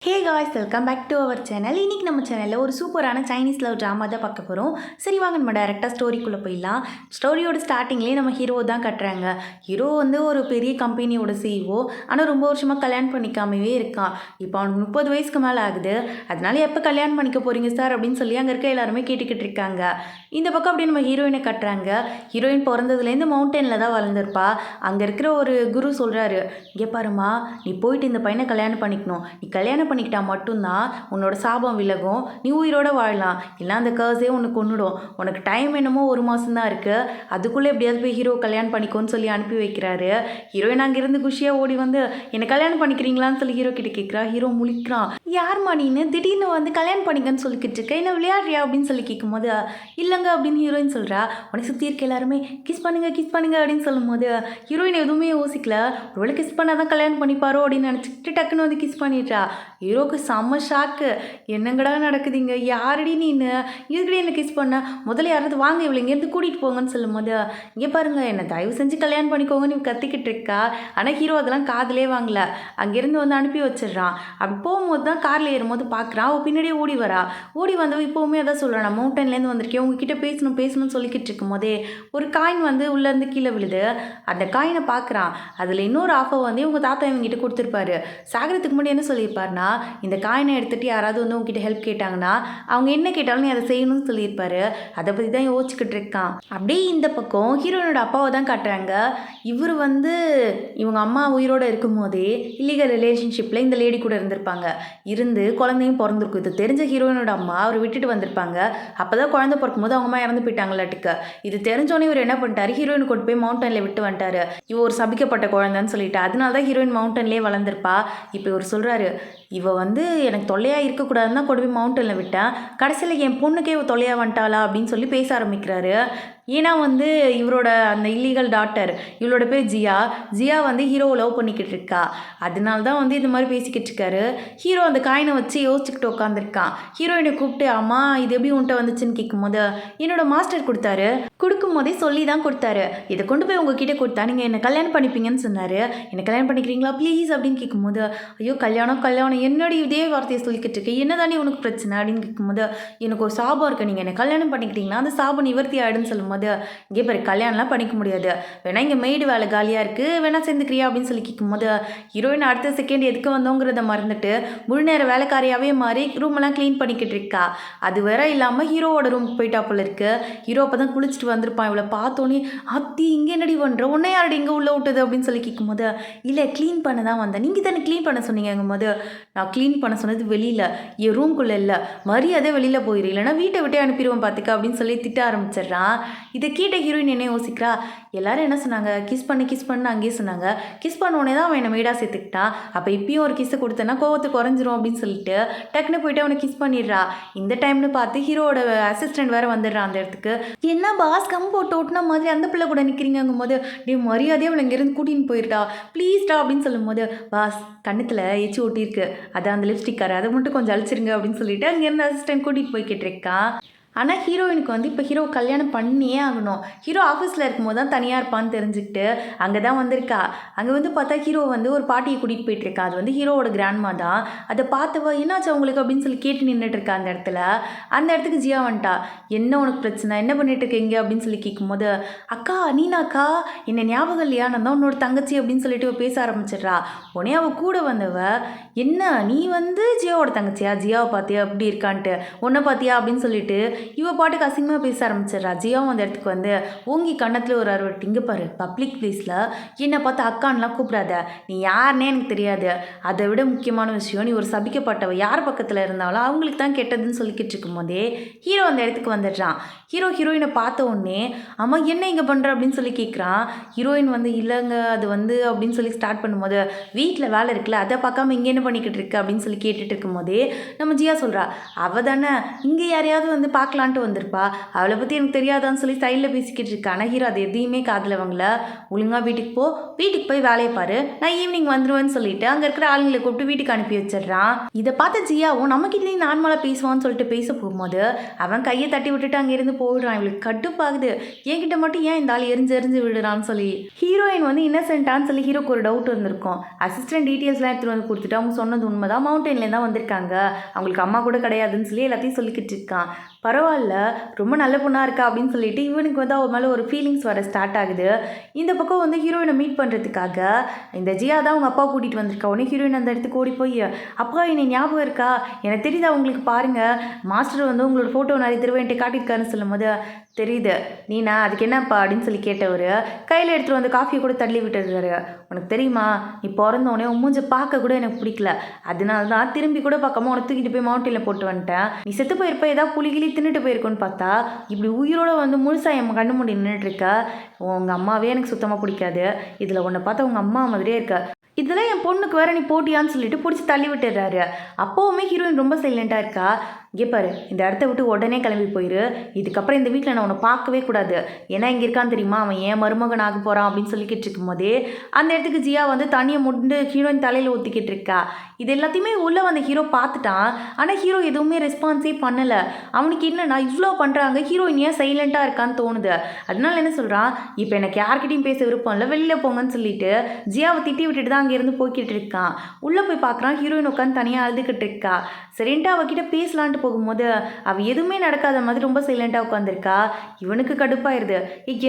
Hey guys, welcome back to our channel. இன்றைக்கி நம்ம சேனலில் ஒரு சூப்பரான சைனீஸ் லவ் ட்ராமா தான் பார்க்க போகிறோம். சரி வாங்க நம்ம டேரெக்டாக ஸ்டோரிக்குள்ளே போயிடலாம். ஸ்டோரியோட ஸ்டார்டிங்லேயே நம்ம ஹீரோ தான் கட்டுறாங்க. ஹீரோ வந்து ஒரு பெரிய கம்பெனியோட சிஇஓ. ஆனால் ரொம்ப வருஷமாக கல்யாணம் பண்ணிக்காமவே இருக்கான். இப்போ அவனுக்கு 30 வயசுக்கு மேலே ஆகுது. அதனால எப்போ கல்யாணம் பண்ணிக்க போகிறீங்க சார் அப்படின்னு சொல்லி அங்கே இருக்க எல்லாருமே கேட்டுக்கிட்டு இருக்காங்க. இந்த பக்கம் அப்படியே நம்ம ஹீரோயினை கட்டுறாங்க. ஹீரோயின் பிறந்ததுலேருந்து மவுண்டனில் தான் வளர்ந்துருப்பா. அங்கே இருக்கிற ஒரு குரு சொல்கிறாரு, இங்கே பாருமா, நீ போயிட்டு இந்த பையனை கல்யாணம் பண்ணிக்கணும். நீ கல்யாணம் பண்ணிக்கிட்டா மட்டும்தான் உன்னோட சாபம் விலகும், நீ உயிரோட வாழலாம். இல்லை அந்த கர்ஸே உனக்கு கொன்னுடும். உனக்கு டைம் என்னமோ 1 மாதம் தான் இருக்குது, அதுக்குள்ளே எப்படியாவது போய் ஹீரோ கல்யாணம் பண்ணிக்கோன்னு சொல்லி அனுப்பி வைக்கிறாரு. ஹீரோயின் அங்கேருந்து குஷியாக ஓடி வந்து என்னை கல்யாணம் பண்ணிக்கிறீங்களான்னு சொல்லி ஹீரோ கிட்ட கேட்குறா. ஹீரோ முழிக்கிறான். யார்மா நீன்னு திடீர்னு வந்து கல்யாணம் பண்ணிக்கன்னு சொல்லிக்கிட்டு இருக்க, என்ன விளையாடுறியா அப்படின்னு சொல்லி கேட்கும்போது, இல்லைங்க அப்படின்னு ஹீரோயின் சொல்கிறா. உடனே சுற்றி இருக்க எல்லாருமே கிஸ் பண்ணுங்க அப்படின்னு சொல்லும்போது ஹீரோயின் எதுவுமே யோசிக்கல. ஒருவேளை கிஸ் பண்ணால் தான் கல்யாணம் பண்ணிப்பாரோ அப்படின்னு நினச்சிக்கிட்டு டக்குன்னு வந்து கிஸ் பண்ணிடுறா. ஹீரோக்கு செம்ம ஷாக்கு. என்னங்கடா நடக்குதுங்க, யாரடி நீன்னு, இதுக்கடி என்ன கிஸ் பண்ண, முதல்ல யாராவது வாங்க இவளை இங்கேருந்து கூட்டிகிட்டு போங்கன்னு சொல்லும்போது, இங்கே பாருங்க என்னை தயவு செஞ்சு கல்யாணம் பண்ணிக்கோங்கன்னு கத்திக்கிட்டு இருக்கா. ஆனால் ஹீரோ அதெல்லாம் காதலே வாங்கல. அங்கேருந்து வந்து அனுப்பி வச்சிடுறான். அப்படி போகும்போது தான் காரில் ஏறும்போது பார்க்குறான். அவள் பின்னாடியே ஓடி வரா. ஓடி வந்தவள் இப்போவுமே அதான் சொல்கிறான், நான் மவுண்டன்லேருந்து வந்திருக்கேன், உங்ககிட்ட பேசணும்னு சொல்லிக்கிட்டு இருக்கும் போதே ஒரு காயின் வந்து உள்ளேருந்து கீழே விழுது. அந்த காயினை பார்க்குறான். அதில் இன்னொரு ஆஃபர் வந்து இவங்க தாத்தா இவங்ககிட்ட கொடுத்துருப்பாரு. சாகிறதுக்கு முன்னாடி என்ன சொல்லியிருப்பாருன்னா, இந்த காயினை எடுத்துகிட்டு யாராவது வந்து உங்ககிட்ட ஹெல்ப் கேட்டாங்கன்னா அவங்க என்ன கேட்டாலும் நீ அதை செய்யணும்னு சொல்லியிருப்பாரு. அதை பற்றி தான் யோசிச்சுக்கிட்டு இருக்கான். அப்படியே இந்த பக்கம் ஹீரோயினோட அப்பாவை தான் காட்டுறாங்க. இவர் வந்து இவங்க அம்மா உயிரோடு இருக்கும் போதே இல்லீகல் ரிலேஷன்ஷிப்பில் இந்த லேடி கூட இருந்திருப்பாங்க. இருந்து குழந்தையும் பிறந்திருக்கும். இது தெரிஞ்ச ஹீரோயினோட அம்மா அவர் விட்டுட்டு வந்திருப்பாங்க. அப்போ தான் குழந்தை பிறக்கும்போது அவங்க அம்மா இறந்து போயிட்டாங்களாட்டுக்கு. இது தெரிஞ்சோன்னே இவர் என்ன பண்ணிட்டாரு, ஹீரோயின் கொண்டு போய் மவுண்டனில் விட்டு வந்துட்டாரு. இவ ஒரு சபிக்கப்பட்ட குழந்தைன்னு சொல்லிட்டு. அதனால தான் ஹீரோயின் மவுண்டன்லேயே வளர்ந்துருப்பா. இப்போ இவர் சொல்கிறாரு, இவ வந்து எனக்கு தொல்லையாக இருக்கக்கூடாதுன்னு தான் கொண்டு போய் மவுண்டனில் விட்டேன், கடைசியில் என் பொண்ணுக்கே இவ தொல்லையாக வந்துட்டாளா அப்படின்னு சொல்லி பேச ஆரம்பிக்கிறாரு. ஏன்னா வந்து இவரோட அந்த இல்லீகல் டாட்டர், இவளோட பேர் ஜியா வந்து ஹீரோவை லவ் பண்ணிக்கிட்டு இருக்கா. அதனால தான் வந்து இந்த மாதிரி பேசிக்கிட்டு இருக்காரு. ஹீரோ அந்த காயினை வச்சு யோசிச்சுக்கிட்டு உட்காந்துருக்கான். ஹீரோயினை கூப்பிட்டு, அம்மா இது எப்படி உன்ட்ட வந்துச்சுன்னு கேட்கும்போது, என்னோட மாஸ்டர் கொடுத்தாரு, கொடுக்கும் போதே சொல்லி தான் கொடுத்தாரு, இதை கொண்டு போய் உங்ககிட்ட கொடுத்தா நீங்கள் என்னை கல்யாணம் பண்ணிப்பீங்கன்னு சொன்னார், என்னை கல்யாணம் பண்ணிக்கிறீங்களா ப்ளீஸ் அப்படின்னு கேட்கும்போது, ஐயோ கல்யாணம் என்னடி இதே வார்த்தையை சொல்லிக்கிட்டு இருக்கு, என்ன தானே உனக்கு பிரச்சனை அப்படின்னு கேட்கும்போது, எனக்கு ஒரு சாபம் இருக்குது, நீங்கள் என்னை கல்யாணம் பண்ணிக்கிட்டீங்கன்னா அந்த சாபம் நிவர்த்தி ஆகிடுன்னு சொல்லும்போது, இங்கே பாரு கல்யாணம்லாம் பண்ணிக்க முடியாது, வேணா இங்கே மெய்டு வேலை காலியாக இருக்குது, வேணா சேர்ந்துக்கிறியா அப்படின்னு சொல்லி கேட்கும்போது, ஹீரோயின் அடுத்த செகண்ட் எதுக்கு வந்தோங்கிறத மறந்துட்டு முழு நேர வேலைக்காரியாகவே மாறி ரூமெல்லாம் க்ளீன் பண்ணிக்கிட்டு இருக்கா. அது வேற இல்லாமல் ஹீரோவோட ரூமுக்கு போயிட்டா போல இருக்கு. ஹீரோ அப்போ தான் குளிச்சுட்டு வந்திருப்பான். இவளை பார்த்தோன்னே, அத்தி இங்கே என்னடி பண்ணுற, உன்னை யாரடி இங்கே உள்ளே விட்டது அப்படின்னு சொல்லி கேட்கும்போது, இல்லை க்ளீன் பண்ண தான் வந்தேன், நீங்கள் தானே க்ளீன் பண்ண சொன்னீங்கும்போது, நான் க்ளீன் பண்ண சொன்னது வெளியில், என் ரூம்குள்ளே இல்லை, மரியாதை வெளியில் போயிரு, இல்லைனா வீட்டை விட்டே அனுப்பிடுவோம் பார்த்துக்க அப்படின்னு சொல்லி திட்ட ஆரம்பிச்சிடுறான். இதை கேட்ட ஹீரோயின் என்ன யோசிக்கிறா, எல்லாரும் என்ன சொன்னாங்க, கிஸ் பண்ணு அங்கேயே சொன்னாங்க, கிஸ் பண்ணோடனே தான் அவன் என்னை மேடாக சேர்த்துக்கிட்டான், அப்போ இப்பயும் ஒரு கிஸ்ஸை கொடுத்தேன்னா கோவத்தை குறைஞ்சிரும் அப்படின்னு சொல்லிட்டு டக்குன்னு போயிட்டு அவனை கிஸ் பண்ணிடுறா. இந்த டைம்னு பார்த்து ஹீரோட அசிஸ்டன்ட் வேறு வந்துடுறான் அந்த இடத்துக்கு. என்ன பாஸ் கம் போட்டு ஓட்டின மாதிரி அந்த பிள்ளை கூட நிற்கிறீங்கும் போது, டே மரியாதையாக அவளை இங்கேருந்து கூட்டின்னு போயிட்டா ப்ளீஸ்டா அப்படின்னு சொல்லும்போது, பாஸ் கண்ணத்தில் எச்சி ஓட்டியிருக்கு, அதான் அந்த லிப்ஸ்டிக்காரு, அதை மட்டும் கொஞ்சம் அழிச்சிருங்க அப்படின்னு சொல்லிட்டு அங்கேருந்து அசிஸ்டன்ட் கூட்டிகிட்டு போய்கிட்டு இருக்கான். ஆனால் ஹீரோயினுக்கு வந்து இப்போ ஹீரோ கல்யாணம் பண்ணியே ஆகணும். ஹீரோ ஆஃபீஸில் இருக்கும்போது தான் தனியாக இருப்பான்னு தெரிஞ்சுக்கிட்டு அங்கே தான் வந்திருக்கா. அங்கே வந்து பார்த்தா ஹீரோ வந்து ஒரு பாட்டியை கூட்டிகிட்டு போயிட்டுருக்கா. அது வந்து ஹீரோவோட கிராண்ட்மா தான். அதை பார்த்தவ என்னாச்சு அவங்களுக்கு அப்படின்னு சொல்லி கேட்டு நின்றுட்டு இருக்கா அந்த இடத்துல. அந்த இடத்துக்கு ஜியா வந்துட்டா. என்ன உனக்கு பிரச்சனை, என்ன பண்ணிட்டு இருக்கீங்க அப்படின்னு சொல்லி கேட்கும்போது, அக்கா நீனாக்கா, என்ன ஞாபகம் இல்லையா, நான் தான் உன்னோட தங்கச்சி அப்படின்னு சொல்லிட்டு பேச ஆரம்பிச்சிடுறா. உடனே அவள் கூட வந்தவ, என்ன நீ வந்து ஜியாவோட தங்கச்சியா, ஜியாவை பார்த்தியா அப்படி இருக்கான்ட்டு, உன்னை பார்த்தியா அப்படின்னு சொல்லிட்டு இவ பாட்டுக்கு அசிங்கமாக பேச ஆரம்பிச்சிடுறா. ஜியாவும் அந்த இடத்துக்கு வந்து ஓங்கி கன்னத்தில் ஒரு அறுவட்டு, இங்கே பாரு பப்ளிக் பிளேஸில் என்னை பார்த்து அக்கான்லாம் கூப்பிடாத, நீ யாருன்னே எனக்கு தெரியாது, அதை விட முக்கியமான விஷயம் நீ ஒரு சபிக்கப்பட்டவ, யார் பக்கத்தில் இருந்தாலும் அவங்களுக்கு தான் கெட்டதுன்னு சொல்லிக்கிட்டு இருக்கும்போதே ஹீரோ அந்த இடத்துக்கு வந்துடுறான். ஹீரோயினை பார்த்த உடனே, அம்மா என்ன இங்கே பண்ணுற அப்படின்னு சொல்லி கேட்குறான். ஹீரோயின் வந்து இல்லைங்க அது வந்து அப்படின்னு சொல்லி ஸ்டார்ட் பண்ணும்போது, வீட்டில் வேலை இருக்குல்ல அதை பார்க்காம இங்கே என்ன பண்ணிக்கிட்டு இருக்கு அப்படின்னு சொல்லி கேட்டுட்டு இருக்கும்போதே நம்ம ஜியா சொல்கிறா, அவள் தானே இங்கே யாரையாவது வந்து பார்க்க பார்க்கலான்ட்டு வந்திருப்பா. அவளை பற்றி எனக்கு தெரியாதான்னு சொல்லி சைடில் பேசிக்கிட்டு இருக்கா. ஆனால் ஹீரோ அது எதையுமே காதில் வாங்கல. ஒழுங்காக வீட்டுக்கு போ, வீட்டுக்கு போய் வேலையை பாரு, நான் ஈவினிங் வந்துடுவேன்னு சொல்லிட்டு அங்கே இருக்கிற ஆளுங்களை கூப்பிட்டு வீட்டுக்கு அனுப்பி வச்சிடுறான். இதை பார்த்த ஜியாவும் நம்மக்கிட்டே நார்மலாக பேசுவான்னு சொல்லிட்டு பேச போகும்போது அவன் கையை தட்டி விட்டுட்டு அங்கேருந்து போயிடுறான். இவளுக்கு கட்டுப்பாகுது, என்கிட்ட மட்டும் ஏன் இந்த ஆள் எரிஞ்சு விடுறான்னு சொல்லி. ஹீரோயின் வந்து இன்னசென்ட்டான்னு சொல்லி ஹீரோக்கு ஒரு டவுட் வந்திருக்கும். அசிஸ்டன்ட் டீட்டெயில்ஸ்லாம் எடுத்துகிட்டு வந்து கொடுத்துட்டு அவங்க சொன்னது உண்மைதான், மவுண்டன்லேருந்து தான் வந்திருக்காங்க, அவங்களுக்கு அம்மா கூட கிடையாதுன்னு சொல்லி எல்லாத்தையும் சொல்லிக்கிட்டு இருக்கான். பரவாயில்ல, ரொம்ப நல்ல பொண்ணாக இருக்கா அப்படின்னு சொல்லிட்டு இவனுக்கு வந்து அவன் மேலே ஒரு ஃபீலிங்ஸ் வர ஸ்டார்ட் ஆகுது. இந்த பக்கம் வந்து ஹீரோயினை மீட் பண்ணுறதுக்காக இந்த ஜியா தான் அவங்க அப்பா கூட்டிகிட்டு வந்திருக்கா. உடனே ஹீரோயின் அந்த இடத்துக்கு ஓடி போய், அப்பா என்னை ஞாபகம் இருக்கா, எனக்கு தெரியுதா உங்களுக்கு, பாருங்கள் மாஸ்டர் வந்து உங்களோட ஃபோட்டோ நிறைய தடவை என்கிட்ட காட்டியிருக்காருன்னு சொல்லும் போது, தெரியுது நீனா, அதுக்கு என்னப்பா அப்படின்னு சொல்லி கேட்டவர் கையில் எடுத்துகிட்டு வந்து காஃபியை கூட தள்ளி விட்டுறாரு. உனக்கு தெரியுமா, நீ பிறந்தோடனே உன் மூஞ்சை பார்க்க கூட எனக்கு பிடிக்கல, அதனால தான் திரும்பி கூட பார்க்காம உனக்கு தூக்கிட்டு போய் மவுண்டனில் போட்டு வந்துட்டேன். நீ செத்து போயிருப்ப, ஏதாவது புலிகிளி தின்னுட்டு போயிருக்கோன்னு பார்த்தா இப்படி உயிரோட வந்து முழுசாக என் கண்ணு மூடி நின்றுட்டு இருக்க. உங்கள் அம்மாவே எனக்கு சுத்தமாக பிடிக்காது, இதில் உன்னை பார்த்தா உங்கள் அம்மா மாதிரியே இருக்க, இதெல்லாம் என் பொண்ணுக்கு வேற நீ போட்டியான்னு சொல்லிட்டு பிடிச்சி தள்ளி விட்டுடுறாரு. அப்போவுமே ஹீரோயின் ரொம்ப சைலண்ட்டாக இருக்கா. இங்கே பாரு, இந்த இடத்த விட்டு உடனே கிளம்பி போயிரு, இதுக்கப்புறம் இந்த வீட்டில் நான் உன்னை பார்க்கவே கூடாது, ஏன்னா இங்கே இருக்கான்னு தெரியுமா, அவன் ஏன் மருமகன் ஆக போகிறான் அப்படின்னு சொல்லிக்கிட்டு இருக்கும் போதே அந்த இடத்துக்கு ஜியா வந்து தண்ணியை முண்டு ஹீரோயின் தலையில் ஊற்றிக்கிட்டு இருக்கா. இது எல்லாத்தையுமே உள்ளே வந்த ஹீரோ பார்த்துட்டான். ஆனால் ஹீரோ எதுவுமே ரெஸ்பான்ஸே பண்ணலை. அவனுக்கு என்னன்னா இவ்வளோ பண்ணுறாங்க, ஹீரோயின் ஏன் சைலண்ட்டாக இருக்கான்னு தோணுது. அதனால என்ன சொல்கிறான், இப்போ எனக்கு யார்கிட்டையும் பேச விருப்பம் இல்லை, வெளியில் போங்கன்னு சொல்லிட்டு ஜியாவை திட்டி விட்டுட்டு தான் அங்கேருந்து போய்கிட்டு இருக்கான். உள்ளே போய் பார்க்குறான், ஹீரோயின் உட்காந்து தனியாக அழுதுகிட்டு இருக்கா. சரின்ட்டு அவகிட்ட பேசலான்ட்டு போகும்போது அவள் எதுவுமே நடக்காத மாதிரி ரொம்ப சைலண்ட்டாக உட்காந்துருக்கா. இவனுக்கு கடுப்பாயிருது.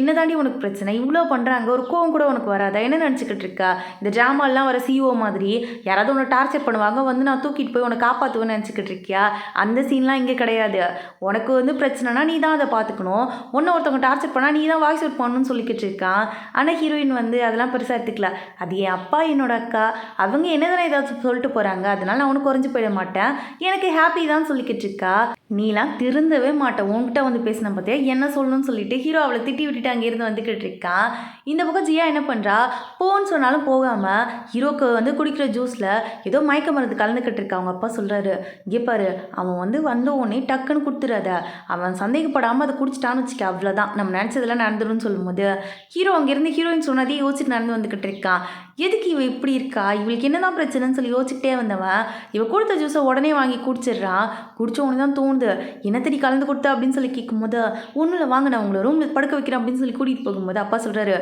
என்ன தாண்டி உனக்கு பிரச்சனை, இவ்வளோ பண்ணுறாங்க, ஒரு கோவம் கூட உனக்கு வராதா, என்ன நினச்சிக்கிட்டு இருக்கா, இந்த ட்ராமாலாம் வர சிஓ மாதிரி யாராவது உன்னை டார்ச்சர் பண்ணுவாங்க, வந்து நான் தூக்கிட்டு போய் உன்னை காப்பாற்றுவேன்னு நினச்சிக்கிட்டு இருக்கியா, அந்த சீன்லாம் இங்கே கிடையாது. உனக்கு வந்து பிரச்சனைனா நீ தான் அதை பார்த்துக்கணும், ஒன்று ஒருத்தவங்க டார்ச்சர் பண்ணால் நீ தான் வாய்ஸ் அவுட் பண்ணணும்னு சொல்லிக்கிட்டு இருக்கான். ஆனால் ஹீரோயின் வந்து அதெல்லாம் பெருசாக எடுத்துக்கல. அது என் அப்பா என்னோட அக்கா, அவங்க என்ன தானே ஏதாவது சொல்லிட்டு போகிறாங்க, அதனால நான் அவனுக்கு குறைஞ்சி போயிட மாட்டேன், எனக்கு ஹாப்பி தான் சொல்லிக்கிட்டு இருக்கா. நீலாம் திருந்தவே மாட்டேன், உன்கிட்ட வந்து பேசின பார்த்தியா என்ன சொல்லணும்னு சொல்லிட்டு ஹீரோ அவளை திட்டி விட்டுட்டு அங்கேருந்து வந்துக்கிட்டு இருக்கான். இந்த பக்கம் ஜியா என்ன பண்ணுறா, போன்னு சொன்னாலும் போகாமல் ஹீரோக்கு வந்து குடிக்கிற ஜூஸில் ஏதோ மயக்க மருந்து கலந்துக்கிட்டு இருக்கா. அவங்க அப்பா சொல்கிறாரு, இங்கே பாரு, அவன் வந்து வந்த உடனே டக்குன்னு கொடுத்துடாத, அவன் சந்தேகப்படாமல் அதை குடிச்சிட்டான்னு வச்சுக்க, அவ்வளோதான் நம்ம நினச்சதெல்லாம் நடந்துடும்னு சொல்லும்போது ஹீரோ அங்கேருந்து ஹீரோயின் சொன்னதே யோசிச்சுட்டு நடந்து வந்துக்கிட்டு இருக்கான். எதுக்கு இவ இப்படி இருக்கா, இவளுக்கு என்ன தான் பிரச்சனைன்னு சொல்லி யோசிச்சுக்கிட்டே வந்தவன் இவ கொடுத்த ஜூஸை உடனே வாங்கி குடிச்சிடுறான். குடிச்ச உடனே தான் தோணுது, என்ன தேடி கலந்து கொடுத்தா அப்படின்னு சொல்லி கேட்கும்போது, ஒன்றும் வாங்க நான் உங்களை ரூமில் படுக்க வைக்கிறேன் அப்படின்னு சொல்லி கூட்டிகிட்டு போகும்போது அப்பா சொல்கிறாரு,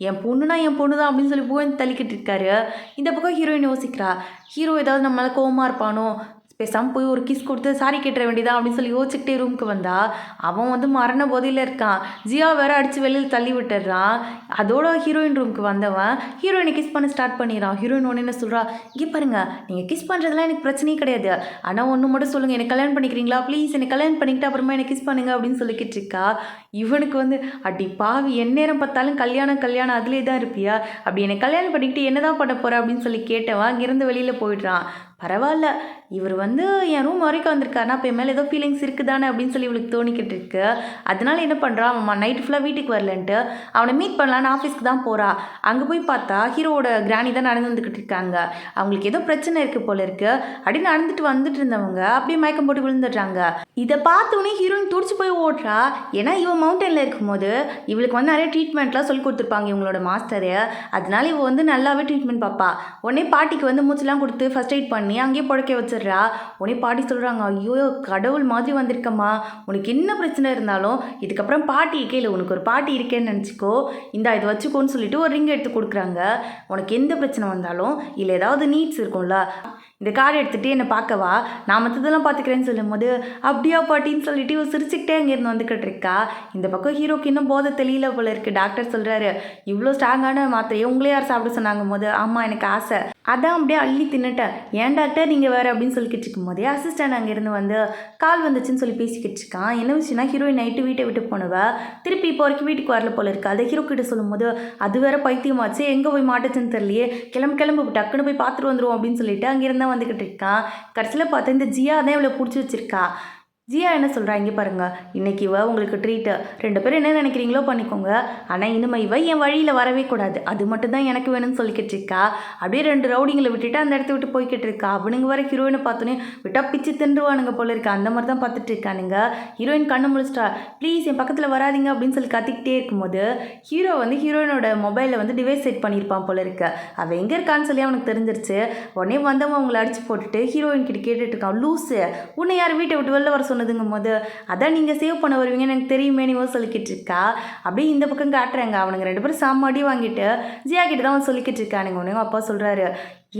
என் பொண்ணுனா என் பொண்ணு தான் அப்படின்னு சொல்லி போய் தள்ளிக்கிட்டு இருக்காரு. இந்த பக்கம் ஹீரோயின் யோசிக்கிறா, ஹீரோ ஏதாவது நம்மளால் கோவமாக இருப்பானோ, பேசாமல் போய் ஒரு கிஸ் கொடுத்து சாரி கேட்டுற வேண்டியதா அப்படின்னு சொல்லி யோசிச்சுக்கிட்டே ரூமுக்கு வந்தா அவன் வந்து மரண போதையில் இருக்கான். ஜியா வேற அடித்து வெளியில் தள்ளி விட்டுடுறான். அதோட ஹீரோயின் ரூமுக்கு வந்தவன் ஹீரோயினை கிஸ் பண்ண ஸ்டார்ட் பண்ணிடுறான். ஹீரோயின் ஒன்று என்ன சொல்கிறா, இங்கே பாருங்க, நீங்கள் கிஸ் பண்ணுறதுலாம் எனக்கு பிரச்சனையே கிடையாது, ஆனால் ஒன்று மட்டும் சொல்லுங்கள், எனக்கு கல்யாணம் பண்ணிக்கிறீங்களா ப்ளீஸ், எனக்கு கல்யாணம் பண்ணிக்கிட்டு அப்புறமா எனக்கு கிஸ் பண்ணுங்க அப்படின்னு சொல்லிக்கிட்டு இருக்கா. இவனுக்கு வந்து அடி பாவி, எந்நேரம் பார்த்தாலும் கல்யாணம் அதிலே தான் இருப்பியா, அப்படி என்னை கல்யாணம் பண்ணிக்கிட்டு என்ன தான் பண்ண போகிற அப்படின்னு சொல்லி கேட்டவன் அங்கேருந்து வெளியில் போயிடுறான். பரவாயில்ல, இவர் வந்து என் ரூம் வரைக்கும் வந்திருக்காருனா அப்போ என் மேலே ஏதோ ஃபீலிங்ஸ் இருக்குதானே அப்படின்னு சொல்லி இவளுக்கு தோணிக்கிட்டு இருக்கு. அதனால என்ன பண்ணுறான், அவன் நைட்டு ஃபுல்லாக வீட்டுக்கு வரலன்ட்டு அவனை மீட் பண்ணலான்னு ஆஃபீஸ்க்கு தான் போகிறா. அங்கே போய் பார்த்தா ஹீரோவோட கிராணி தான் நடந்து வந்துக்கிட்டு இருக்காங்க. அவங்களுக்கு ஏதோ பிரச்சனை இருக்குது போல இருக்குது. அப்படி வந்துட்டு இருந்தவங்க அப்படியே மயக்கம் போட்டு விழுந்துடுறாங்க. இதை பார்த்தோன்னே ஹீரோயின் துடிச்சு போய் ஓடுறா. ஏன்னா இவன் மவுண்டனில் இருக்கும்போது இவளுக்கு வந்து நிறைய ட்ரீட்மெண்ட்லாம் சொல்லி கொடுத்துருப்பாங்க இவங்களோட மாஸ்டரு. அதனால இவ வந்து நல்லாவே ட்ரீட்மெண்ட் பார்ப்பா. உடனே பாட்டிக்கு வந்து மூச்செல்லாம் கொடுத்து ஃபர்ஸ்ட் எய்ட் பண்ணி அங்கேயே படுக்க வச்சிடுறா. உடனே பாட்டி சொல்கிறாங்க, ஐயோ கடவுள் மாதிரி வந்திருக்கம்மா, உனக்கு என்ன பிரச்சனை இருந்தாலும் இதுக்கப்புறம் பாட்டி இருக்கே, இல்லை உனக்கு ஒரு பாட்டி இருக்கேன்னு நினச்சிக்கோ, இதை வச்சுக்கோன்னு சொல்லிட்டு ஒரு ரிங் எடுத்து கொடுக்குறாங்க. உனக்கு எந்த பிரச்சனை வந்தாலும் இல்லை ஏதாவது நீட்ஸ் இருக்கும்ல, இந்த கார்டு எடுத்துகிட்டு என்னை பார்க்கவா, நான் மற்றதெல்லாம் பார்த்துக்கிறேன்னு சொல்லும் போது அப்படியா பாட்டின்னு சொல்லிட்டு இவ சிரிச்சுக்கிட்டே அங்கேருந்து வந்துக்கிட்டு இருக்கா. இந்த பக்கம் ஹீரோக்கு இன்னும் போதை தெரியல போல இருக்குது. டாக்டர் சொல்கிறாரு, இவ்வளோ ஸ்ட்ராங்கான மாத்திரையை உங்களே யார் சாப்பிட சொன்னாங்க போது, ஆமாம் எனக்கு ஆசை, அதான் அப்படியே அள்ளி தின்னுட்டேன், ஏன் டாக்டர் நீங்கள் வேறு அப்படின்னு சொல்லிக்கிட்டு இருக்கும் போதே அசிஸ்டன்ட் அங்கேருந்து வந்து கால் வந்துச்சுன்னு சொல்லி பேசிக்கிட்டு இருக்கான். என்ன விஷயம்னா, ஹீரோயின் நைட்டு வீட்டை விட்டு போனவ திருப்பி இப்போ வரைக்கும் வீட்டுக்கு வரல போல இருக்கு. அதை ஹீரோ கிட்ட சொல்லும் போது, அது வேற பைத்தியமாச்சு, எங்கே போய் மாட்டுச்சுன்னு தெரியலையே, கிளம்பு டக்குன்னு போய் பார்த்துட்டு வந்துடும் அப்படின்னு சொல்லிட்டு அங்கேருந்து வந்துக்கிட்டு இருக்கான். கடைசியில் பார்த்தா இந்த ஜியா தான் இவ்வளோ பிடிச்சி வச்சிருக்கா. ஜியா என்ன சொல்கிறா, இங்கே பாருங்க, இன்னைக்கு இவ உங்களுக்கு ட்ரீட்டு, 2 பேரும் என்ன நினைக்கிறீங்களோ பண்ணிக்கோங்க, ஆனால் இனிமே இவ என் வழியில் வரவே கூடாது, அது மட்டும் தான் எனக்கு வேணும்னு சொல்லிக்கிட்டு இருக்கா. அப்படியே 2 ரவுடிங்களை விட்டுட்டு அந்த இடத்த விட்டு போய்கிட்டு இருக்கா. அவனுங்க வர ஹீரோயினை பார்த்தோன்னே விட்டா பிச்சு தின்றுவானுங்க போல இருக்கு, அந்த மாதிரி தான் பார்த்துட்டு இருக்கானுங்க. ஹீரோயின் கண்ணு முழிச்சிட்டா, ப்ளீஸ் என் பக்கத்தில் வராதிங்க அப்படின்னு சொல்லி கத்திக்கிட்டே இருக்கும்போது ஹீரோ வந்து ஹீரோயினோட மொபைலில் வந்து டிவைஸ் செட் பண்ணியிருப்பான் போல இருக்கு. அவள் எங்கே இருக்கான்னு சொல்லி அவனுக்கு தெரிஞ்சிருச்சு. உடனே வந்தவன் அவங்களை அடிச்சு போட்டுட்டு ஹீரோயின் கிட்ட கேட்டுட்டு இருக்கான், லூஸு உன்னை யார் வீட்டை விட்டு வெளில வர சொன்னதுங்கும் போது, அதான் நீங்கள் சேவ் பண்ண வருவீங்கன்னு எனக்கு தெரியுமே நீ சொல்லிக்கிட்டு இருக்கா. அப்படியே இந்த பக்கம் காட்டுறாங்க, அவனுங்க 2 பேரும் சாமாடி வாங்கிட்டு ஜியா கிட்ட தான் அவன் சொல்லிக்கிட்டு இருக்கானுங்க. உடனே அப்பா சொல்கிறாரு,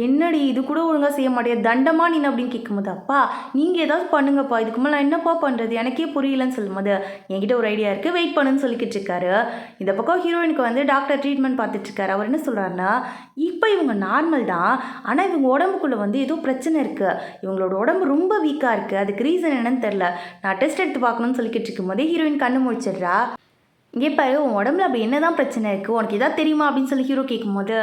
என்னடி இது கூட ஒழுங்காக செய்ய மாட்டேன், தண்டமா நீ அப்படின்னு கேட்கும்போது, அப்பா நீங்கள் ஏதாவது பண்ணுங்கப்பா, இதுக்கு மேலே நான் என்னப்பா பண்ணுறது எனக்கே புரியலன்னு சொல்லும்போது, என்கிட்ட ஒரு ஐடியா இருக்குது, வெயிட் பண்ணுன்னு சொல்லிக்கிட்டு இருக்காரு. இந்த பக்கம் ஹீரோயினுக்கு வந்து டாக்டர் ட்ரீட்மெண்ட் பார்த்துட்டு இருக்காரு. அவர் என்ன சொல்கிறாருன்னா, இப்போ இவங்க நார்மல் தான், ஆனால் இவங்க உடம்புக்குள்ளே வந்து ஏதோ பிரச்சனை இருக்குது, இவங்களோட உடம்பு ரொம்ப வீக்காக இருக்குது, அதுக்கு ரீசன் என்னன்னு தெரில, நான் டெஸ்ட் எடுத்து பார்க்கணும்னு சொல்லிக்கிட்டு இருக்கும்போதே ஹீரோயின் கண்ணு முடிச்சிடுறா. இங்கே பாரு, உன் உடம்புல அப்படி என்ன தான் பிரச்சனை இருக்குது, உனக்கு எதாவது தெரியுமா அப்படின்னு சொல்லி ஹீரோ கேட்கும்போது,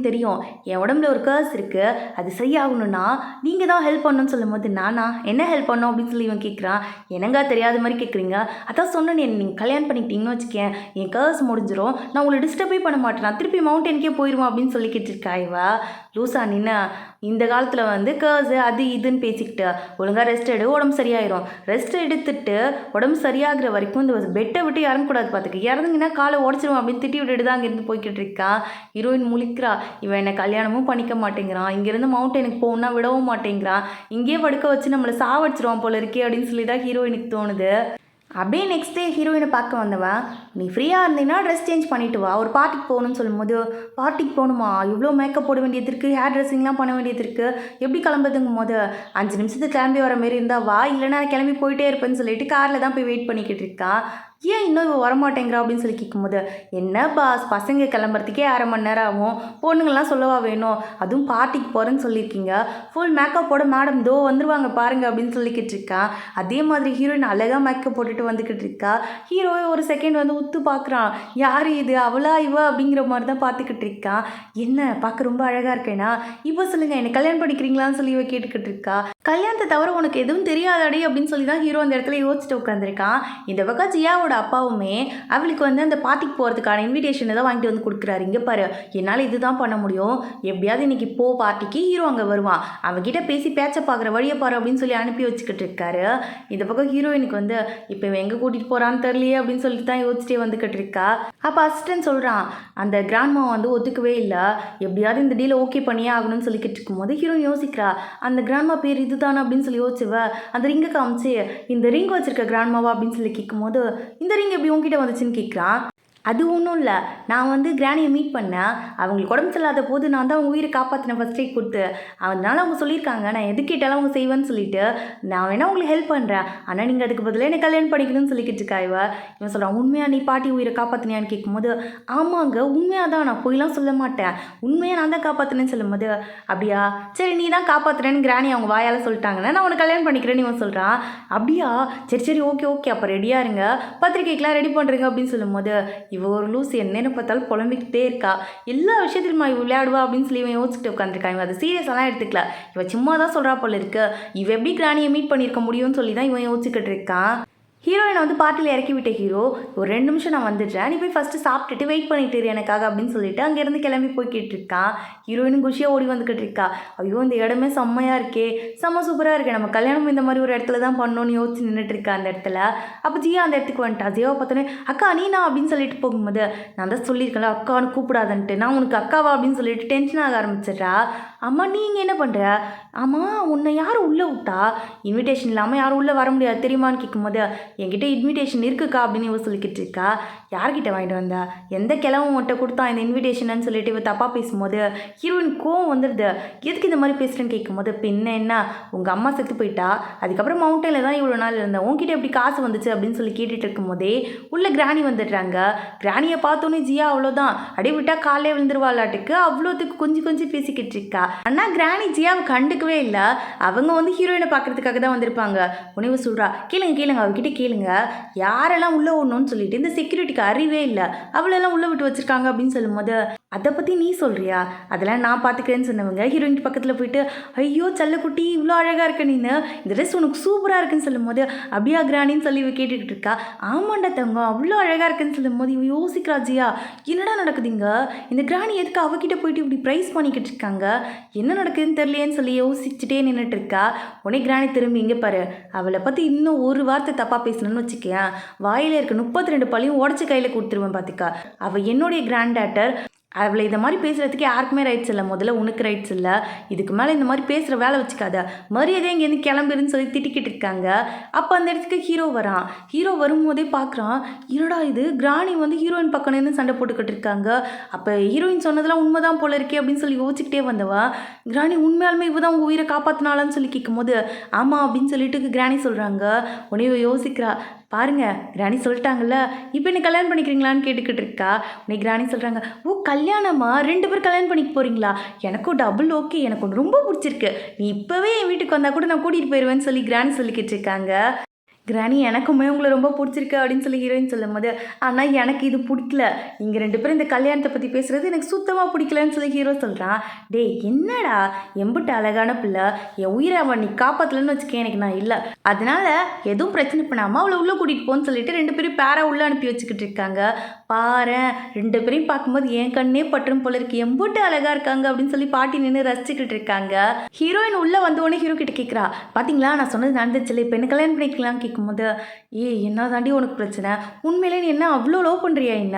தெரியும், என் உடம்புல ஒரு கர்ஸ் இருக்குது, அது சரியாகணும்னா நீங்கள் தான் ஹெல்ப் பண்ணணும்னு சொல்லும்போது, நானா என்ன ஹெல்ப் பண்ணணும் அப்படின்னு சொல்லி இவன் கேட்குறான். என்னங்க தெரியாத மாதிரி கேட்குறீங்க, அதான் சொன்னேன்னு நீங்கள் கல்யாணம் பண்ணிக்கிட்டீங்கன்னு வச்சுக்கேன், என் கர்ஸ் முடிஞ்சிடும், நான் உங்களை டிஸ்டர்பே பண்ண மாட்டேன், நான் திருப்பி மவுண்டனுக்கே போயிடுவோம் அப்படின்னு சொல்லிக்கிட்டு இருக்கா இவா. லூசா நின்று இந்த காலத்தில் வந்து கர்ஸு அது இதுன்னு பேசிக்கிட்டு ஒழுங்காக ரெஸ்ட் எடு, உடம்பு சரியாயிரும், ரெஸ்ட் எடுத்துட்டு உடம்பு சரியாகிற வரைக்கும் இந்த பெட்டை விட்டு இறங்கக்கூடாது, பார்த்துக்கு இறங்குங்கன்னா காலை உடச்சிடும் அப்படின்னு திட்டி விட்டுட்டு தான் அங்கேருந்து போய்கிட்டு இருக்கா. ஹீரோயின் முழிக்கிறா, இவன் என்னை கல்யாணமும் பண்ணிக்க மாட்டேங்கிறான், இங்கேருந்து மவுண்டனுக்கு போகணுன்னா விடவும் மாட்டேங்கிறான், இங்கேயே படுக்க வச்சு நம்மளை சாவடிச்சிருவான் போல இருக்கே அப்படின்னு சொல்லி தான் ஹீரோயினுக்கு தோணுது. அப்படியே நெக்ஸ்ட் டே ஹீரோயினை பார்க்க வந்தவன், நீ ஃப்ரீயாக இருந்தீங்கன்னா ட்ரெஸ் சேஞ்ச் பண்ணிவிட்டு வா, ஒரு பார்ட்டிக்கு போகணும்னு சொல்லும்போது, பார்ட்டிக்கு போகணுமா, இவ்வளோ மேக்கப் போட வேண்டியது இருக்குது, ஹேர் ட்ரெஸ்ஸிங்லாம் பண்ண வேண்டியது இருக்குது, எப்படி கிளம்புதுங்கும் போது 5 நிமிஷத்துக்கு கிளம்பி வர மாரி இருந்தால் வா, இல்லைனா கிளம்பி போயிட்டே இருப்பேன்னு சொல்லிட்டு காரில் தான் போய் வெயிட் பண்ணிக்கிட்டு இருக்கான். ஏன் இன்னும் வரமாட்டேங்கிறா அப்படின்னு சொல்லி கேட்கும்போது, என்ன பாஸ் பசங்க கிளம்புறதுக்கே 1/2 மணி நேரம் ஆகும், பொண்ணுங்கள்லாம் சொல்லவா வேணும், அதுவும் பார்ட்டிக்கு போகிறேன்னு சொல்லியிருக்கீங்க, ஃபுல் மேக்கப்போட மேடம் தோ வந்துருவாங்க பாருங்கள் அப்படின்னு சொல்லிக்கிட்டு இருக்கான். அதே மாதிரி ஹீரோயின் அழகாக மேக்கப் போட்டுட்டு வந்துக்கிட்டு இருக்கா. ஹீரோவை ஒரு செகண்ட் வந்து உத்து பார்க்குறான், யார் இது அவளா இவ அப்படிங்கிற மாதிரி தான் பார்த்துக்கிட்டு இருக்கான். என்ன பார்க்க ரொம்ப அழகாக இருக்கேனா, இப்போ சொல்லுங்கள் என்னை கல்யாணம் பண்ணிக்கிறீங்களான்னு சொல்லி இவ கேட்டுக்கிட்டு இருக்கா. கல்யாணத்தை தவிர உனக்கு எதுவும் தெரியாதாடி அப்படின்னு சொல்லி தான் ஹீரோ அந்த இடத்துல யோசிச்சுட்டு உட்காந்துருக்கான். இந்த பக்கம் ஜியாவோட அப்பாவுமே அவளுக்கு வந்து அந்த பார்ட்டிக்கு போகிறதுக்கான இன்விடேஷனை தான் வாங்கிட்டு வந்து கொடுக்குறாரு. இங்கே பாரு, என்னால் இதுதான் பண்ண முடியும், எப்படியாவது இன்னைக்கு போ பார்ட்டிக்கு, ஹீரோ அங்கே வருவான், அவகிட்ட பேசி பேச்ச பார்க்குற வழியை பாரு அப்படின்னு சொல்லி அனுப்பி வச்சுக்கிட்டு இருக்காரு. இந்த பக்கம் ஹீரோயினுக்கு வந்து இப்போ இவன் எங்கே கூட்டிகிட்டு போகிறான்னு தெரியலையே அப்படின்னு சொல்லிட்டு தான் யோசிச்சிட்டே வந்துக்கிட்டு இருக்கா. அப்போ அசிஸ்டன்ட் சொல்கிறான், அந்த கிராண்ட்மா வந்து ஒத்துக்கவே இல்லை, எப்படியாவது இந்த டீலை ஓகே பண்ணியே ஆகணும்னு சொல்லிக்கிட்டு இருக்கும்போது ஹீரோயின் யோசிக்கிறா, அந்த கிராண்ட்மா பேர் இதுதானே அப்படின்னு சொல்லி யோசிச்சுவ, அந்த ரிங்கை காமிச்சு இந்த ரிங் வச்சிருக்க கிராண்ட்மாவா அப்படின்னு சொல்லி கேட்கும்போது, இந்த ரிங் எப்படி உங்ககிட்ட வந்துச்சுன்னு கேட்குறான். அது ஒன்றும் இல்லை, நான் வந்து கிராணியை மீட் பண்ணேன், அவங்களுக்கு உடம்பு சரியில்லாத போது நான் தான் அவங்க உயிரை காப்பாற்றினேன் ஃபஸ்ட் எய்ட் கொடுத்து, அதனால அவங்க சொல்லியிருக்காங்க நான் எது கேட்டாலும் அவங்க செய்வேன்னு சொல்லிட்டு, நான் வேணா உங்களுக்கு ஹெல்ப் பண்ணுறேன், ஆனால் நீங்கள் அதுக்கு பதிலாக என்னை கல்யாணம் பண்ணிக்கணும்னு சொல்லிக்கிட்டு இருக்கா இவன் சொல்கிறான், உண்மையாக நீ பாட்டி உயிரை காப்பாற்றினியான்னு கேட்கும்போது, ஆமாங்க உண்மையாக தான், நான் போயெலாம் சொல்ல மாட்டேன், உண்மையாக நான் தான் காப்பாற்றினேன்னு சொல்லும்போது, அப்படியா சரி நீ தான் காப்பாற்றுறேன்னு கிராணி அவங்க வாயால் சொல்லிட்டாங்கன்னா நான் உன்னை கல்யாணம் பண்ணிக்கிறேன்னு இவன் சொல்கிறான். அப்படியா சரி சரி ஓகே ஓகே அப்போ ரெடியாக இருங்க, பத்திரிக்கைக்கெலாம் ரெடி பண்ணுறீங்க அப்படின்னு சொல்லும்போது, இவ ஒரு லூஸ் என்னென்னு பார்த்தாலும் புலம்பிக்கிட்டே இருக்கா. எல்லா விஷயத்திலுமா இவ விளையாடுவா அப்படின்னு சொல்லி இவன் யோசிச்சுட்டு உட்காந்துருக்கான். இவன் அதை சீரியஸெல்லாம் எடுத்துக்கல, இவன் சும்மா தான் சொல்கிறா போல இருக்கு, இவ எப்படி கிராணியை மீட் பண்ணியிருக்க முடியும்னு சொல்லி தான் இவன் யோசிச்சுக்கிட்டு இருக்கான். ஹீரோயினை வந்து பார்ட்டியில் இறக்கி விட்ட ஹீரோ, ஒரு 2 நிமிஷம் நான் வந்துடுறேன், நீ போய் ஃபஸ்ட்டு சாப்பிட்டுட்டு வெயிட் பண்ணிட்டு இரு எனக்காக அப்படின்னு சொல்லிட்டு அங்கேருந்து கிளம்பி போய்கிட்டு இருக்கான். ஹீரோயினும் குஷியாக ஓடி வந்துக்கிட்டு இருக்கா. ஐயோ இந்த இடமே செம்மையாக இருக்கே, செம்ம சூப்பராக இருக்கே, நம்ம கல்யாணம் இந்த மாதிரி ஒரு இடத்துல தான் பண்ணணும்னு யோசிச்சு நின்றுட்டு இருக்கா அந்த இடத்துல. அப்போ ஜியா அந்த இடத்துக்கு வந்துட்டா. ஜியாவை பார்த்தோன்னே அக்கா நீனா அப்படின்னு சொல்லிட்டு போகும்போது, நான் தான் சொல்லியிருக்கேன்ல அக்கான்னு கூப்பிடாதன்ட்டு, நான் உனக்கு அக்காவா அப்படின்னு சொல்லிட்டு டென்ஷன் ஆக ஆரம்பிச்சிடுறா. அம்மா நீங்கள் என்ன பண்ணுற, ஆமாம் உன்னை யாரும் உள்ளே விட்டா, இன்விடேஷன் இல்லாமல் யாரும் உள்ளே வர முடியாது தெரியுமான்னு கேட்கும்போது, என்கிட்ட இன்விடேஷன் இருக்குக்கா அப்படின்னு இவ சொல்லிக்கிட்டு இருக்கா. யார்கிட்ட வாங்கிட்டு வந்தா, எந்த கிழமை மட்டும் கொடுத்தா இந்த இன்விடேஷன்னு சொல்லிட்டு இவ தப்பாக பேசும்போது ஹீரோயின் கோவம் வந்துடுது. எதுக்கு இந்த மாதிரி பேசுகிறேன்னு கேட்கும்போது, பின்ன என்ன உங்கள் அம்மா செத்து போயிட்டா, அதுக்கப்புறம் மவுண்டனில் தான் இவ்வளோ நாள் இருந்தேன், உங்ககிட்ட எப்படி காசு வந்துச்சு அப்படின்னு சொல்லி கேட்டுட்டு இருக்கும்போதே உள்ள கிராணி வந்துடுறாங்க. கிராணியை பார்த்தோன்னே ஜியா அவ்வளோதான் அடி விட்டால் காலையே விழுந்துருவாளாட்டுக்கு அவ்வளோத்துக்கு கொஞ்சம் பேசிக்கிட்டு இருக்கா. ஆனால் கிராணி ஜியாவை கண்டுக்கவே இல்லை, அவங்க வந்து ஹீரோயினை பார்க்கறதுக்காக தான் வந்திருப்பாங்க. உணவு சொல்கிறா, கேளுங்க அவர்கிட்ட கேளுங்க, யாரெல்லாம் உள்ளே ஓடணும்னு சொல்லிட்டு இந்த செக்யூரிட்டிக்கு அறிவே இல்லை, அவளெல்லாம் உள்ளே விட்டு வச்சுருக்காங்க அப்படின்னு சொல்லும்போது, அதை பற்றி நீ சொல்கிறியா? அதெல்லாம் நான் பார்த்துக்கிறேன்னு சொன்னவங்க ஹீரோயின் பக்கத்தில் போயிட்டு, ஐயோ செல்லக்குட்டி இவ்வளோ அழகாக இருக்க நீனு, இந்த ட்ரெஸ் உனக்கு சூப்பராக இருக்குன்னு சொல்லும்போது, அப்படியா கிராணின்னு சொல்லி இவ கேட்டுக்கிட்டு இருக்கா. ஆமாண்டா தங்கம் அவ்வளோ அழகாக இருக்குன்னு சொல்லும்போது இவ யோசிக்கிறா ஜியா, என்னடா நடக்குதுங்க, இந்த கிராணி எதுக்கு அவகிட்ட போயிட்டு இப்படி ப்ரைஸ் பண்ணிக்கிட்டு இருக்காங்க, என்ன நடக்குதுன்னு தெரியலையேன்னு சொல்லி யோசிச்சுட்டே நின்றுட்டு இருக்கா. உடனே கிராணி திரும்பி இங்கே பாரு, அவளை பற்றி இன்னும் ஒரு வார்த்தை தப்பாக பேசணும்னு வச்சுக்கேன், வாயில இருக்க 32 பழியும் உடச்சி கையில் கொடுத்துருவேன் பார்த்துக்கா. அவள் என்னுடைய கிராண்ட் டாட்டர், அவளை இந்த மாதிரி பேசுகிறதுக்கு யாருக்குமே ரைட்ஸ் இல்லை. முதல்ல உனக்கு ரைட்ஸ் இல்லை, இதுக்கு மேலே இந்த மாதிரி பேசுகிற வேலை வச்சுக்காத, மரியாதையாக இங்கேருந்து கிளம்பிருன்னு சொல்லி திட்டிக்கிட்டு இருக்காங்க. அப்போ அந்த இடத்துக்கு ஹீரோ வரான். ஹீரோ வரும்போதே பார்க்குறான், என்னடா இது கிராணி வந்து ஹீரோயின் பக்கம் நின்று சண்டை போட்டுக்கிட்டு இருக்காங்க. அப்போ ஹீரோயின் சொன்னதெல்லாம் உண்மைதான் போல இருக்கே அப்படின்னு சொல்லி யோசிச்சுக்கிட்டே வந்தவா, கிராணி உண்மையாலுமே இவ தான் உங்கள் உயிரை காப்பாற்றினாலான்னு சொல்லி கேட்கும்போது ஆமாம் அப்படின்னு சொல்லிட்டு கிராணி சொல்கிறாங்க. உடனே யோசிக்கிறா, பாருங்க கிராணி சொல்லிட்டாங்கல்ல, இப்போ என்ன கல்யாணம் பண்ணிக்கிறீங்களான்னு கேட்டுக்கிட்டு இருக்கா. உடனே கிராணி சொல்கிறாங்க, ஓ கல்யாணமா, 2 பேர் கல்யாணம் பண்ணிக்க போகிறீங்களா, எனக்கும் டபுள் ஓகே, எனக்கு ஒன்று ரொம்ப பிடிச்சிருக்கு, நீ இப்போவே என் வீட்டுக்கு வந்தால் கூட நான் கூட்டிகிட்டு போயிடுவேன்னு சொல்லி கிராணி சொல்லிக்கிட்டு இருக்காங்க. கிராணி எனக்குமே உங்களை ரொம்ப பிடிச்சிருக்கு அப்படின்னு சொல்லி ஹீரோயின் சொல்லும் போது, ஆனால் எனக்கு இது பிடிக்கல, நீங்கள் 2 பேரும் இந்த கல்யாணத்தை பற்றி பேசுகிறது எனக்கு சுத்தமாக பிடிக்கலன்னு சொல்லி ஹீரோ சொல்கிறான். டே என்னடா எம்பிட்டு அழகான பிள்ளை, என் உயிரை அவன் நீ காப்பாற்றலன்னு வச்சுக்கேன், எனக்கு நான் இல்லை, அதனால் எதுவும் பிரச்சனை பண்ணாமல் அவளை உள்ளே கூட்டிகிட்டு போன்னு சொல்லிட்டு 2 பேரும் பேராக உள்ளே அனுப்பி வச்சுக்கிட்டு இருக்காங்க. பாரு 2 பேரையும் பார்க்கும்போது என் கண்ணே பற்றும் போல இருக்கு, எம்பிட்டு அழகாக இருக்காங்க அப்படின்னு சொல்லி பாட்டி நின்று ரசிச்சுக்கிட்டு இருக்காங்க. ஹீரோயின் உள்ளே வந்தோடனே ஹீரோ கிட்ட கேட்குறா, பார்த்தீங்களா நான் சொன்னது நடந்துச்சுல, இப்போ என்ன கல்யாணம் பண்ணிக்கலாம் கேட்கும்போது, என்ன தாண்டி உனக்கு பிரச்சனை, உண்மையிலே நீ என்ன அவ்வளோ லவ் பண்ணுறியா, என்ன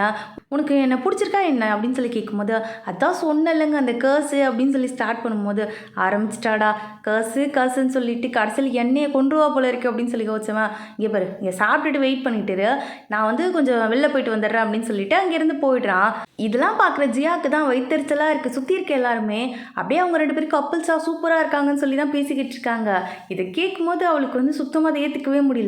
உனக்கு என்ன பிடிச்சிருக்கா என்ன அப்படின்னு சொல்லி கேட்கும்போது, அதான் சொன்ன இல்லைங்க அந்த கேர்ஸு அப்படின்னு சொல்லி ஸ்டார்ட் பண்ணும்போது ஆரம்பிச்சிட்டாடா, கேர்ஸுன்னு சொல்லிட்டு கடைசியில் என்னையை கொண்டுருவா போல இருக்கு அப்படின்னு சொல்லி யோசிச்சவன், இங்கே பாரு இங்கே சாப்பிட்டுட்டு வெயிட் பண்ணிட்டு நான் வந்து கொஞ்சம் வெளில போயிட்டு வந்துடுறேன் அப்படின்னு சொல்லிட்டு அங்கேருந்து போயிடுறான். இதெல்லாம் பார்க்குற ஜியாவுக்கு தான் வயிற்றுச்சலாக இருக்குது. சுற்றி இருக்க எல்லாருமே அப்படியே அவங்க 2 பேரும் கப்புள்ஸாக சூப்பராக இருக்காங்கன்னு சொல்லி தான் பேசிக்கிட்டு இருக்காங்க. இதை கேட்கும்போது அவளுக்கு வந்து சுத்தமாக அதை ஏற்றுக்கவே முடியல.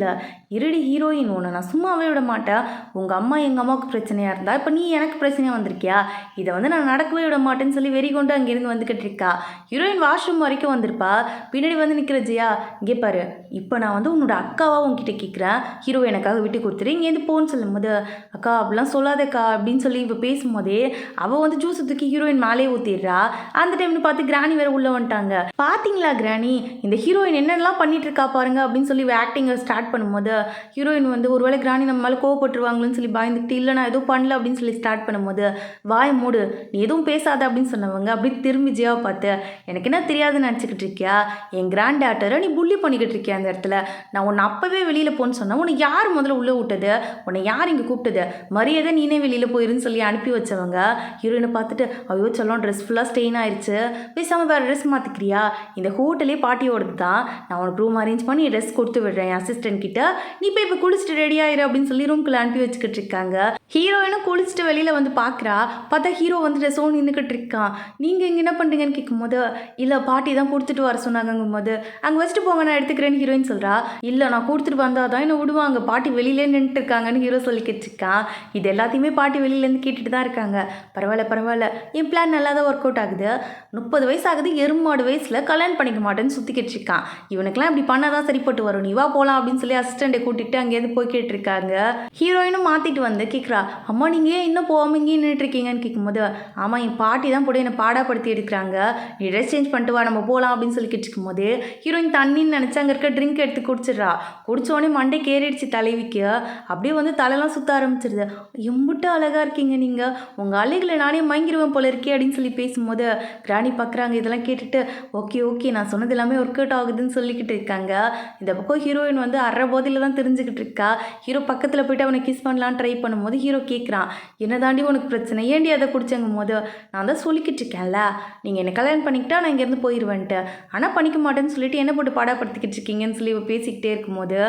இருடி ஹீரோயின், உன்னை நான் சும்மாவே விட மாட்டேன், உங்கள் அம்மா எங்கள் அம்மாவுக்கு பிரச்சனையாக இருந்தா இப்போ நீ எனக்கு பிரச்சனையாக வந்திருக்கியா, இதை வந்து நான் நடக்கவே விட மாட்டேன்னு சொல்லி வெறி கொண்டு அங்கேருந்து வந்துக்கிட்டு இருக்கா. ஹீரோயின் வாஷ்ரூம் வரைக்கும் வந்திருப்பா, பின்னாடி வந்து நிற்கிற ஜியா, இங்கே பாரு இப்போ நான் வந்து உன்னோட அக்காவாக உங்ககிட்ட கேட்குறேன், ஹீரோ எனக்காக விட்டு கொடுத்துரு, இங்கேருந்து போன்னு சொல்லும்போது, அக்கா அப்படிலாம் சொல்லாதக்கா அப்படின்னு சொல்லி இப்போ பேசும்போதே அவள் வந்து ஜூஸ் தூக்கி ஹீரோயின் மேலே ஊற்றிடுறா. அந்த டைம்னு பார்த்து கிராணி வேற உள்ளே வந்துட்டாங்க. பார்த்தீங்களா கிராணி இந்த ஹீரோயின் என்னென்னலாம் பண்ணிட்டு இருக்கா பாருங்க அப்படின்னு சொல்லி ஆக்டிங்கை ஸ்டார்ட் பண்ணும்போது, ஹீரோயின் வந்து ஒருவேளை கிராணி நம்ம மேலே கோவப்பட்டுருவாங்களன்னு சொல்லி பயந்துக்கிட்டு, இல்லை நான் எதுவும் பண்ணல அப்படின்னு சொல்லி ஸ்டார்ட் பண்ணும்போது, வாய் மூடு நீ எதுவும் பேசாத அப்படின்னு சொன்னவங்க அப்படி திரும்பி ஜியாவை பார்த்து, எனக்கு என்ன தெரியாதுன்னு நினச்சிக்கிட்டு இருக்கியா, என் கிராண்ட் டாட்டரை நீ புள்ளி பண்ணிக்கிட்டு இருக்கியா அந்த இடத்துல, நான் உன்னை அப்போவே வெளியில் போன்னு சொன்னேன், உன்னை யார் முதல்ல உள்ளே விட்டது, உன்னை யார் இங்கே கூப்பிட்டது, மரியாதை நீனே வெளியில் போயிருன்னு சொல்லி அனுப்பி வச்சவங்க ஹீரோயினை பார்த்துட்டு, ஐயோ சொல்லலாம் ட்ரெஸ் ஃபுல்லாக ஸ்டெயின் ஆயிடுச்சு, பேசாமல் வேறு ட்ரெஸ் மாற்றிக்கிறியா, இந்த ஹோட்டலே பாட்டியோடது தான், நான் உனக்கு ரூம் அரேஞ்ச் பண்ணி ட்ரெஸ் கொடுத்து விடுறேன் என் அசிஸ்டன்ட் கிட்ட, நீ போய் இப்போ குளிச்சுட்டு ரெடி ஆயிரு அப்படின்னு சொல்லி ரூம்குள்ளே அனுப்பி வச்சுக்கிட்டு இருக்காங்க. ஹீரோயினும் குளிச்சுட்டு வெளியில் வந்து பார்க்குறா, பார்த்தா ஹீரோ வந்து ட்ரெஸ்ஸோடு நின்றுக்கிட்டு இருக்கான். நீங்கள் இங்கே என்ன பண்ணுறீங்கன்னு கேட்கும்போது, இல்லை பாட்டி தான் கொடுத்துட்டு வர சொன்னாங்கும் போது, அங்கே வச்சுட்டு போங்க நான் எடுத்துக்கிறேன்னு ஹீரோயின் சொல்கிறா. இல்லை நான் கொடுத்துட்டு வந்தால் தான் என்ன விடுவாங்க, பாட்டி வெளியிலே நின்றுட்டு இருக்காங்கன்னு ஹீரோ சொல்லிக்கிட்டு இருக்கான். இது எல்லாத்தையுமே பாட்டி வெளியிலேருந்து கேட்டுட்டு தான் இருக்காங்க. பரவாயில்ல என் பிளான் நல்லா தான் ஒர்க் அவுட் ஆகுது, 30 வயசு ஆகுது, எருமாடு வயசில் கல்யாணம் பண்ணிக்க மாட்டேன்னு சுற்றிக்கிட்டு இருக்கான், இவனுக்குலாம் இப்படி பண்ணால் தான் சரிப்பட்டு வரும், நீ வா போகலாம் அப்படின்னு சொல்லி அசிஸ்டண்ட்டை கூட்டிகிட்டு அங்கேருந்து போய் கேட்டிருக்காங்க. ஹீரோயினும் மாற்றிட்டு வந்து கேட்குறா, அம்மா நீங்கள் ஏன் இன்னும் போகாமல் இங்கேயே நின்றுட்டுருக்கீங்கன்னு கேட்கும்போது, ஆமாம் என் பாட்டி தான் போட்டு என்னை பாடாப்படுத்தி எடுக்கிறாங்க, நீ ட்ரெஸ் சேஞ்ச் பண்ணிட்டு வா நம்ம போகலாம் அப்படின்னு சொல்லி கேட்டுருக்கும் போது, ஹீரோயின் தண்ணின்னு நினச்சி அங்கே இருக்க ட்ரிங்க் எடுத்து குடிச்சிட்றா. குடித்தோடனே மண்டை கேறிடுச்சு தலைவிக்கு, அப்படியே வந்து தலைலாம் சுற்ற ஆரம்பிச்சிருது. எம்பிட்டு அழகாக இருக்கீங்க நீங்கள், உங்கள் அழகில் நானே மயங்கிடுவேன் போல இருக்கே அப்படின்னு சொல்லி பேசும்போது கிராணி பார்க்குறாங்க. இதெல்லாம் கேட்டுட்டு ஓகே நான் சொன்னது எல்லாமே ஒர்க் அவுட் ஆகுதுன்னு சொல்லிக்கிட்டு இருக்காங்க. இந்த பக்கம் ஹீரோயின் வந்து அரை போதையில் தான் தெரிஞ்சுக்கிட்டு இருக்கா. ஹீரோ பக்கத்தில் போய்ட்டு அவனை கிஸ் பண்ணலான்னு ட்ரை பண்ணும்போது ஹீரோ கேட்குறான், என்ன தாண்டி உனக்கு பிரச்சனை, ஏண்டி அதை குடிச்சங்கும் போது, நான் தான் சொல்லிக்கிட்டு இருக்கேன்ல நீங்கள் என்னை கல்யாணம் பண்ணிக்கிட்டா நான் இங்கேருந்து போயிடுவேன்ட்டு, ஆனால் பண்ணிக்க மாட்டேன்னு சொல்லிட்டு என்ன போட்டு பாடாப்படுத்திக்கிட்டு இருக்கீங்கன்னு சொல்லி இவள் பேசிக்கிட்டே இருக்கும்போது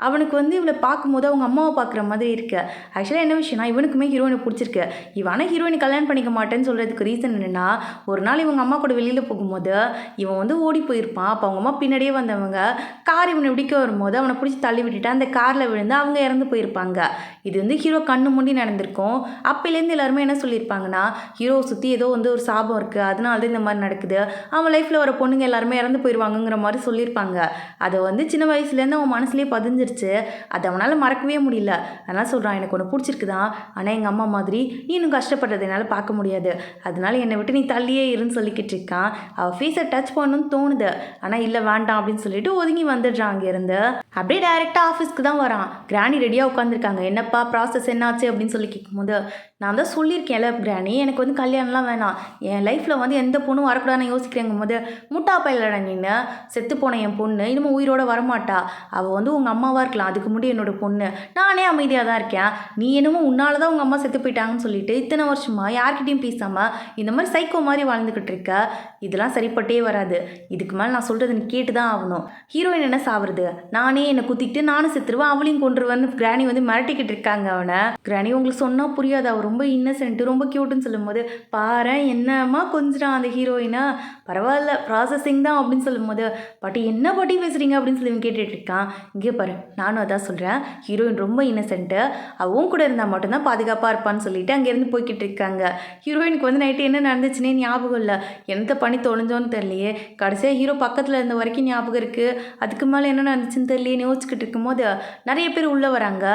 அவனுக்கு வந்து இவளை பார்க்கும்போது அவங்க அம்மாவை பார்க்குற மாதிரி இருக்கு. ஆக்சுவலாக என்ன விஷயம்னா இவனுக்குமே ஹீரோயினை பிடிச்சிருக்கு. இவனை ஹீரோயினை கல்யாணம் பண்ணிக்க மாட்டேன்னு சொல்கிறதுக்கு ரீசன் என்னென்னா, ஒரு நாள் இவங்க அம்மா கூட வெளியில் போகும்போது இவன் வந்து ஓடி போயிருப்பான். அப்போ அவங்க அம்மா பின்னாடியே வந்தவங்க கார் இவனை பிடிக்க வரும்போது அவனை பிடிச்சி தள்ளி விட்டுட்டு அந்த காரில் விழுந்து அவங்க இறந்து போயிருப்பாங்க. இது வந்து ஹீரோ கண்ணு மூடி நடந்திருக்கும். அப்போலேருந்து எல்லாருமே என்ன சொல்லியிருப்பாங்கன்னா, ஹீரோவை சுற்றி ஏதோ வந்து ஒரு சாபம் இருக்குது, அதனால தான் இந்த மாதிரி நடக்குது, அவன் லைஃப்பில் வர பொண்ணுங்க எல்லாருமே இறந்து போயிடுவாங்கங்கிற மாதிரி சொல்லியிருப்பாங்க. அதை வந்து சின்ன வயசுலேருந்து அவன் மனசுலேயே பதிஞ்சிருச்சு. அதை அவனால் மறக்கவே முடியல. அதனால் சொல்கிறான், எனக்கு ஒன்று பிடிச்சிருக்குதான், ஆனால் எங்கள் அம்மா மாதிரி நீ இன்னும் கஷ்டப்படுறதை என்னால் பார்க்க முடியாது, அதனால என்னை விட்டு நீ தள்ளியே இருன்னு சொல்லிக்கிட்டு இருக்கான். அவள் ஃபேஸை டச் பண்ணணும்னு தோணுது, ஆனால் இல்லை வேண்டாம் அப்படின்னு சொல்லிட்டு ஒதுங்கி வந்துடுறான் அங்கேருந்து. அப்படியே டைரெக்டாக ஆஃபீஸ்க்கு தான் வரான். கிராணி ரெடியாக உட்காந்துருக்காங்க. என்னப்பா ப்ராசஸ் என்னாச்சு அப்படின்னு சொல்லி கேட்கும்போது, நான் தான் சொல்லியிருக்கேன்ல கிராணி, எனக்கு வந்து கல்யாணம்லாம் வேணாம், என் லைஃப்பில் வந்து எந்த பொண்ணும் வரக்கூடாதுன்னு யோசிக்கிறேங்கும் போது, முட்டாப்பா இல்லைடா நீன்னு, செத்து போன என் பொண்ணு இனிமேல் உயிரோட வரமாட்டா, அவள் வந்து உங்கள் அம்மாவாக இருக்கலாம், அதுக்கு முன்னாடி என்னோட பொண்ணு, நானே அமைதியாக தான் இருக்கேன், நீ என்னமோ உன்னால தான் உங்கள் அம்மா செத்து போயிட்டாங்கன்னு சொல்லிட்டு இத்தனை வருஷமாக யார்கிட்டையும் பேசாமல் இந்த மாதிரி சைக்கோ மாதிரி வாழ்ந்துக்கிட்டு இருக்க, இதெல்லாம் சரிப்பட்டே வராது, இதுக்கு மேலே நான் சொல்கிறது நீ கேட்டு தான் ஆகணும். ஹீரோயின் என்ன சாவுறது, நானே என்னை குத்திக்கிட்டு நானும் செத்துருவேன், அவளையும் கொண்டுருவேன்னு கிராணி வந்து மிரட்டிக்கிட்டு இருக்காங்க அவனை. கிராணி உங்களுக்கு சொன்னால் புரியாது, அவர் ரொம்ப இன்னசென்ட்டு, ரொம்ப க்யூட்டுன்னு சொல்லும்போது, பாரு என்னம்மா கொஞ்சிட்டான் அந்த ஹீரோயினை, பரவாயில்ல ப்ராசஸிங் தான் அப்படின்னு சொல்லும்போது, பாட்டி என்ன பாட்டி பேசுகிறீங்க அப்படின்னு சொல்லி கேட்டுட்டு இருக்கான். இங்கே பாரு, நானும் அதான் சொல்கிறேன், ஹீரோயின் ரொம்ப இன்னசென்ட்டு, அவன் கூட இருந்தால் மட்டும்தான் பாதுகாப்பாக இருப்பான்னு சொல்லிட்டு அங்கேருந்து போய்கிட்டு இருக்காங்க. ஹீரோயினுக்கு வந்து நைட்டு என்ன நடந்துச்சுன்னே ஞாபகம் இல்லை, என்னத்தை பண்ணி தொலைஞ்சோன்னு தெரியலையே, கடைசியாக ஹீரோ பக்கத்தில் இருந்த வரைக்கும் ஞாபகம் இருக்குது, அதுக்கு மேலே என்ன நடந்துச்சுன்னு தெரியலையே யோசிச்சுக்கிட்டு இருக்கும்போது நிறைய பேர் உள்ளே வராங்க.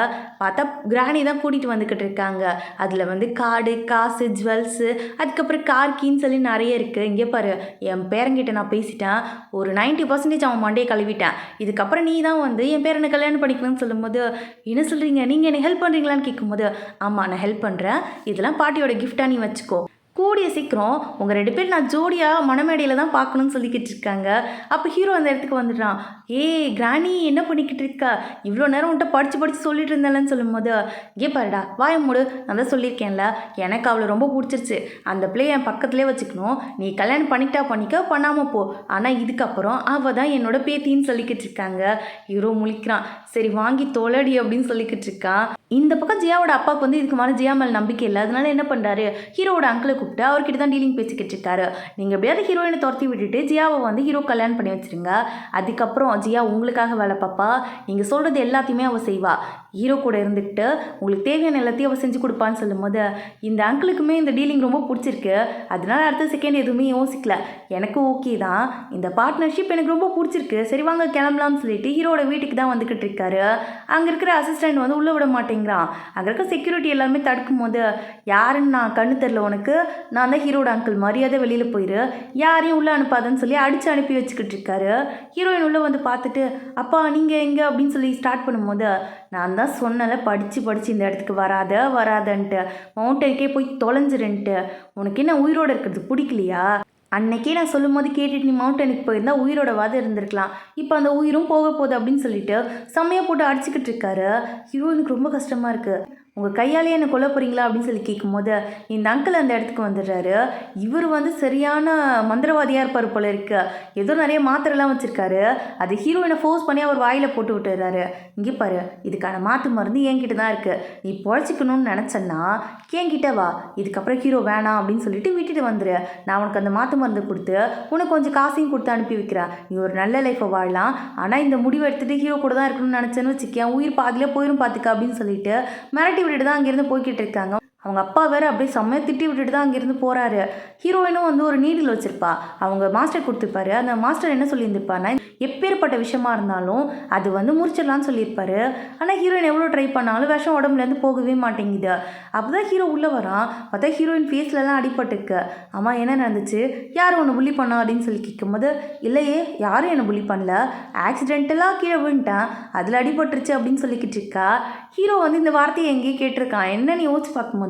பார்த்தா கிராணி தான் கூட்டிகிட்டு வந்துக்கிட்டு இருக்காங்க. அதில் வந்து கார்டு, காசு, ஜுவல்ஸு, அதுக்கப்புறம் கார் கீன்னு சொல்லி நிறைய இருக்குது. இங்கே பாரு, என் பேரங்கிட்ட நான் பேசிட்டேன், ஒரு 90% அவன் மண்டையை கழுவிட்டேன், இதுக்கப்புறம் நீ தான் வந்து என் பேரனை கல்யாணம் பண்ணிக்கணும்னு சொல்லும்போது, என்ன சொல்கிறீங்க, நீங்கள் என்னை ஹெல்ப் பண்ணுறீங்களான்னு கேட்கும்போது, ஆமாம் நான் ஹெல்ப் பண்ணுறேன், இதெல்லாம் பாட்டியோட கிஃப்டாக நீ வச்சுக்கோ, கூடிய சீக்கிரம் உங்கள் 2 பேர் நான் ஜோடியாக மணமேடையில் தான் பார்க்கணும்னு சொல்லிக்கிட்டு இருக்காங்க. அப்போ ஹீரோ அந்த இடத்துக்கு வந்துடுறான். ஏய் கிராணி என்ன பண்ணிக்கிட்டு இருக்கா, இவ்வளோ நேரம் உன்ட்ட படித்து சொல்லிட்டு இருந்தேன்னு சொல்லும்போது, இங்கே பாருடா வாய மூடு, நான் தான் சொல்லியிருக்கேன்ல, எனக்கு அவளை ரொம்ப பிடிச்சிருச்சு, அந்த பிள்ளையை என் பக்கத்துலேயே வச்சுக்கணும், நீ கல்யாணம் பண்ணிக்க பண்ணாமல் போ, ஆனால் இதுக்கப்புறம் அவள் தான் என்னோட பேத்தின்னு சொல்லிக்கிட்டு இருக்காங்க. ஹீரோ முழிக்கிறான், சரி வாங்கி தோலடி அப்படின்னு சொல்லிக்கிட்டு இருக்கான். இந்த பக்கம் ஜியாவோட அப்பாவுக்கு வந்து இதுக்கு மேலே ஜியா மேலே நம்பிக்கை இல்லை. அதனால என்ன பண்ணுறாரு, ஹீரோவோட அங்கிளை கூப்பிட்டு அவர்கிட்ட தான் டீலிங் பேசிக்கிட்டு இருக்காரு. நீங்கள் எப்படியாவது ஹீரோயினை துரத்தி விட்டுட்டு ஜியாவை வந்து ஹீரோ கல்யாணம் பண்ணி வச்சுருங்க, அதுக்கப்புறம் ஜியா உங்களுக்காக வேலை பாப்பா, நீங்கள் சொல்கிறது எல்லாத்தையுமே அவள் செய்வா, ஹீரோ கூட இருந்துக்கிட்டு உங்களுக்கு தேவையான எல்லாத்தையும் அவள் செஞ்சு கொடுப்பான்னு சொல்லும்போது, இந்த அங்கிளுக்குமே இந்த டீலிங் ரொம்ப பிடிச்சிருக்கு, அதனால அடுத்த செகண்ட் எதுவுமே யோசிக்கல, எனக்கு ஓகே தான், இந்த பார்ட்னர்ஷிப் எனக்கு ரொம்ப பிடிச்சிருக்கு, சரி வாங்க கிளம்பலாம்னு சொல்லிட்டு ஹீரோட வீட்டுக்கு தான் வந்துக்கிட்டு இருக்காரு. அங்கே இருக்கிற அசிஸ்டண்ட் வந்து உள்ளே விட மாட்டேங்கிறான். அங்கே இருக்க செக்யூரிட்டி எல்லாருமே தடுக்கும் போது, யாருன்னு நான் கண்ணு தெரில உனக்கு, நான் தான் ஹீரோட அங்கிள், மரியாதை வெளியில் போயிரு, யாரையும் உள்ளே அனுப்பாதுன்னு சொல்லி அடித்து அனுப்பி வச்சுக்கிட்டு இருக்காரு. ஹீரோயின் உள்ளே வந்து பார்த்துட்டு, அப்பா நீங்கள் எங்கே அப்படின்னு சொல்லி ஸ்டார்ட் பண்ணும்போது, நான் தான் சொன்னல படித்து இந்த இடத்துக்கு வராதன்ட்டு, மவுண்டனுக்கே போய் தொலைஞ்சிருன்ட்டு, உனக்கு என்ன உயிரோடு இருக்கிறது பிடிக்கலையா, அன்னைக்கே நான் சொல்லும் போது கேட்டுட்டு நீ மவுண்டனுக்கு போயிருந்தா உயிரோடவாது இருந்திருக்கலாம், இப்போ அந்த உயிரும் போக போகுது அப்படின்னு சொல்லிட்டு செம்மையாக போட்டு அடிச்சுக்கிட்டு இருக்காரு. ஹீரோயினுக்கு ரொம்ப கஷ்டமாக இருக்குது. உங்கள் கையாலே என்னை கொல்ல போகிறீங்களா அப்படின்னு சொல்லி கேட்கும்போது, இந்த அங்கிள் அந்த இடத்துக்கு வந்துடுறாரு. இவர் வந்து சரியான மந்திரவாதியாக இருப்பார் போல இருக்கு, ஏதோ நிறைய மாத்திரைலாம் வச்சுருக்காரு, அது ஹீரோயினை ஃபோர்ஸ் பண்ணி அவர் வாயில் போட்டு விட்டுறாரு. இங்கே பாரு, இதுக்கான மாற்று மருந்து என்கிட்ட தான் இருக்குது, நீ பொழைச்சிக்கணும்னு நினச்சேன்னா என்கிட்ட வா, இதுக்கப்புறம் ஹீரோ வேணாம் அப்படின்னு சொல்லிட்டு விட்டுட்டு வந்துடு, நான் உனக்கு அந்த மாற்று மருந்து கொடுத்து உனக்கு கொஞ்சம் காசையும் கொடுத்து அனுப்பி வைக்கிறேன், நீ ஒரு நல்ல லைஃப்பை வாழலாம், ஆனால் இந்த முடிவை எடுத்துகிட்டு ஹீரோ கூட தான் இருக்கணும்னு நினச்சேன்னு வச்சுக்கேன், உயிர் பாதியில் போயிடும் பார்த்துக்க அப்படின்னு சொல்லிட்டு மிரட்டி விட்டுட்டு தான் அங்கேருந்து போய்கிட்டு இருக்காங்க. அவங்க அப்பா வேறு அப்படியே செம்மையாக திட்டி விட்டுட்டு தான் அங்கேருந்து போகிறாரு. ஹீரோயினும் வந்து ஒரு நீடில் வச்சுருப்பா, அவங்க மாஸ்டர் கொடுத்துருப்பாரு. அந்த மாஸ்டர் என்ன சொல்லியிருந்திருப்பாருன்னா, எப்பேற்பட்ட விஷயமா இருந்தாலும் அது வந்து முறிச்சிடலான்னு சொல்லியிருப்பாரு. ஆனால் ஹீரோயின் எவ்வளோ ட்ரை பண்ணாலும் விஷம் உடம்புலேருந்து போகவே மாட்டேங்குது. அப்போ தான் ஹீரோ உள்ளே வரான். பார்த்தா ஹீரோயின் ஃபேஸ்லலாம் அடிபட்டுருக்கு. ஆமாம் என்ன நடந்துச்சு, யார் ஒன்று புள்ளி பண்ணா அப்படின்னு சொல்லி கேட்கும்போது, இல்லையே யாரும் என்னை புள்ளி பண்ணல, ஆக்சிடென்டலாக கீழே விழுந்துட்டேன், அதில் அடிபட்டுருச்சு அப்படின்னு சொல்லிக்கிட்டு இருக்கா. ஹீரோ வந்து இந்த வார்த்தையை எங்கேயே கேட்டிருக்கான். என்னன்னு யோசிச்சு பார்க்கும்போது,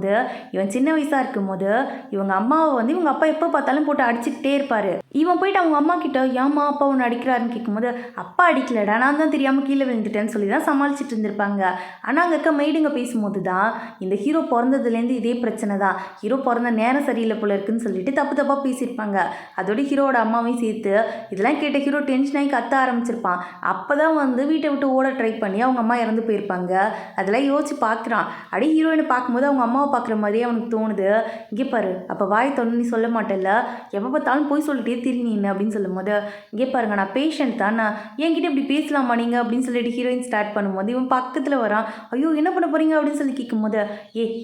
இவன் சின்ன வயசாக இருக்கும்போது இவங்க அம்மாவை வந்து இவங்க அப்பா எப்போ பார்த்தாலும் போட்டு அடிச்சுக்கிட்டே இருப்பார். இவன் போயிட்டு அவங்க அம்மா கிட்ட, ஏம்மா அப்பா ஒன்று அடிக்கிறாருன்னு கேட்கும்போது, அப்பா அடிக்கலடா, நான் தான் தெரியாமல் கீழே விழுந்துட்டேன்னு சொல்லி தான் சமாளிச்சுட்டு இருந்திருப்பாங்க. ஆனால் அங்கே இருக்க மெய்டுங்க பேசும்போது தான், இந்த ஹீரோ பிறந்ததுலேருந்து இதே பிரச்சனை தான், ஹீரோ பிறந்த நேரம் சரியில்லை போல இருக்குன்னு சொல்லிட்டு தப்பாக பேசியிருப்பாங்க. அதோட ஹீரோட அம்மாவையும் சேர்த்து இதெல்லாம் கேட்ட ஹீரோ டென்ஷன் ஆகி கத்த ஆரம்பிச்சிருப்பான். அப்போ தான் வந்து வீட்டை விட்டு ஓட ட்ரை பண்ணி அவங்க அம்மா இறந்து போயிருப்பாங்க. அதெல்லாம் யோசிச்சு பார்க்குறான். அடி ஹீரோயினை பார்க்கும்போது அவங்க அம்மாவை பார்க்குற மாதிரியே அவனுக்கு தோணுது. இங்கே பாரு, அப்போ வாய் தொண்ணு நீ சொல்ல மாட்டேல்ல, எப்போ பார்த்தாலும் போய் சொல்லிட்டே ஏற்றிரி நீ அப்படின்னு சொல்லும்போது, இங்கே பாருங்க நான் பேஷண்ட் தான், நான் என்கிட்ட இப்படி பேசலாமா நீங்கள் அப்படின்னு சொல்லிட்டு ஹீரோயின் ஸ்டார்ட் பண்ணும்போது இவன் பக்கத்தில் வரான். ஐயோ என்ன பண்ண போகிறீங்க அப்படின்னு சொல்லி கேட்கும்போது,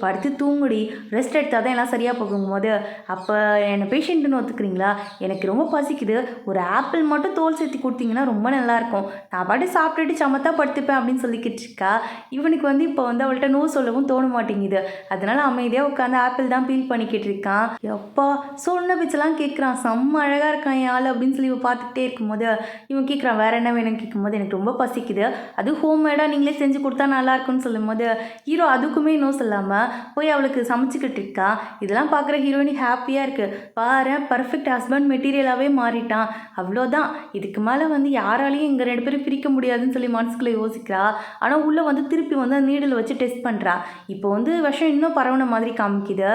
படுத்து தூங்குடி, ரெஸ்ட் எடுத்தால் தான் எல்லாம் சரியாக போகும்போது, அப்போ என்னை பேஷண்ட்டுன்னு ஒத்துக்கிறீங்களா? எனக்கு ரொம்ப பசிக்குது, ஒரு ஆப்பிள் மட்டும் தோல் சேர்த்து கொடுத்தீங்கன்னா ரொம்ப நல்லாயிருக்கும், நான் பாட்டு சாப்பிட்டுட்டு சமத்தா படுத்துப்பேன் அப்படின்னு சொல்லிக்கிட்டு இருக்கா. இவனுக்கு வந்து இப்போ வந்து அவள்கிட்ட நோ சொல்லவும் தோண மாட்டேங்குது. அதனால அமைதியாக உட்காந்து ஆப்பிள் தான் பீல் பண்ணிக்கிட்டு இருக்கான். எப்பா சொன்ன பிச்செல்லாம் கேட்குறான், செம்ம அழகாக இருக்கான் என் ஆள் அப்படின்னு சொல்லி இவன் பார்த்துக்கிட்டே இருக்கும்போது இவன் கேட்குறான் வேற என்ன வேணும்னு கேட்கும்போது, எனக்கு ரொம்ப பசிக்குது, அது ஹோம்மேடாக நீங்களே செஞ்சு கொடுத்தா நல்லாயிருக்கும்னு சொல்லும்போது ஹீரோ அதுக்குமே இன்னும் சொல்லாமல் போய் அவளுக்கு சமைச்சிக்கிட்டு இருக்கா. இதெல்லாம் பார்க்குற ஹீரோயினுக்கு ஹாப்பியாக இருக்குது. பாரு பர்ஃபெக்ட் ஹஸ்பண்ட் மெட்டீரியலாகவே மாறிட்டான், அவ்வளோதான், இதுக்கு மேலே வந்து யாராலையும் எங்கள் 2 பேரும் பிரிக்க முடியாதுன்னு சொல்லி மனசுக்குள்ளே யோசிக்கிறா. ஆனால் உள்ளே வந்து திருப்பி வந்து அந்த நீடில் வச்சு டெஸ்ட் பண்ணுறா. இப்போ வந்து விஷம் இன்னும் பரவுன மாதிரி காமிக்குது.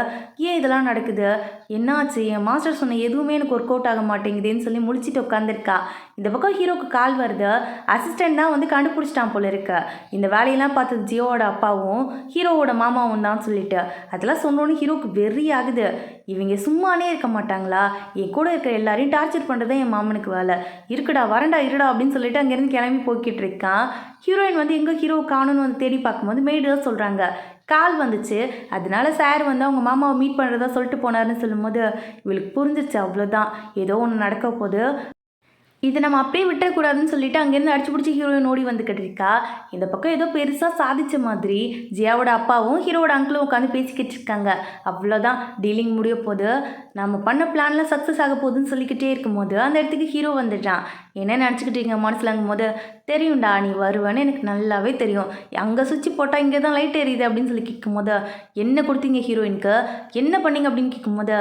ஏன் இதெல்லாம் நடக்குது, என்னாச்சு, என் மாஸ்டர் சொன்ன எதுவுமே எனக்கு ஒர்க் அவுட் ஆக மாட்டேங்குதுன்னு சொல்லி முழிச்சிட்டு உட்காந்துருக்கா. இந்த பக்கம் ஹீரோக்கு கால் வருது. அசிஸ்டன்ட் தான் வந்து கண்டுபிடிச்சிட்டான் போல இருக்கு, இந்த வேலையெல்லாம் பார்த்தது ஜியோவோட அப்பாவும் ஹீரோவோட மாமாவும் தான் சொல்லிட்டு. அதெல்லாம் சொன்னோன்னு ஹீரோக்கு வெறி ஆகுது. இவங்க சும்மானே இருக்க மாட்டாங்களா, என் கூட இருக்கிற எல்லாரையும் டார்ச்சர் பண்ணுறது என் மாமனுக்கு வேலை, இருக்குடா வரண்டா இருடா அப்படின்னு சொல்லிட்டு அங்கேருந்து கிளம்பி போய்கிட்டு இருக்கான். ஹீரோயின் வந்து எங்கே ஹீரோ காணுன்னு வந்து தேடி பார்க்கும்போது மெய்டு தான் சொல்கிறாங்க கால் வந்துச்சு, அதனால சார் வந்து அவங்க மாமாவை மீட் பண்ணுறதா சொல்லிட்டு போனாருன்னு சொல்லும்போது இவளுக்கு புரிஞ்சிச்சு, அவ்வளோதான் ஏதோ ஒன்று நடக்க போகுது, இதை நம்ம அப்படியே விட்டுறக்கூடாதுன்னு சொல்லிட்டு அங்கேருந்து அடிச்சு பிடிச்சி ஹீரோயின் ஓடி வந்துக்கிட்டு இருக்கா. இந்த பக்கம் ஏதோ பெருசாக சாதித்த மாதிரி ஜியாவோட அப்பாவும் ஹீரோவோட அங்கிளும் உட்காந்து பேசிக்கிட்டு இருக்காங்க. அவ்வளோதான் டீலிங் முடிய போது, நம்ம பண்ண பிளான்லாம் சக்ஸஸ் ஆக போகுதுன்னு சொல்லிக்கிட்டே இருக்கும்போது அந்த இடத்துக்கு ஹீரோ வந்துட்டான். என்ன நினச்சிக்கிட்டீங்க மனசில்ங்கும் போது, தெரியும்டா நீ வருவேன்னு எனக்கு நல்லாவே தெரியும், அங்கே சுவிட்ச் போட்டால் இங்கே தான் லைட் எரியுது அப்படின்னு சொல்லி கேட்கும்போது, என்ன கொடுத்தீங்க ஹீரோயினுக்கு, என்ன பண்ணீங்க அப்படின்னு கேட்கும்போது,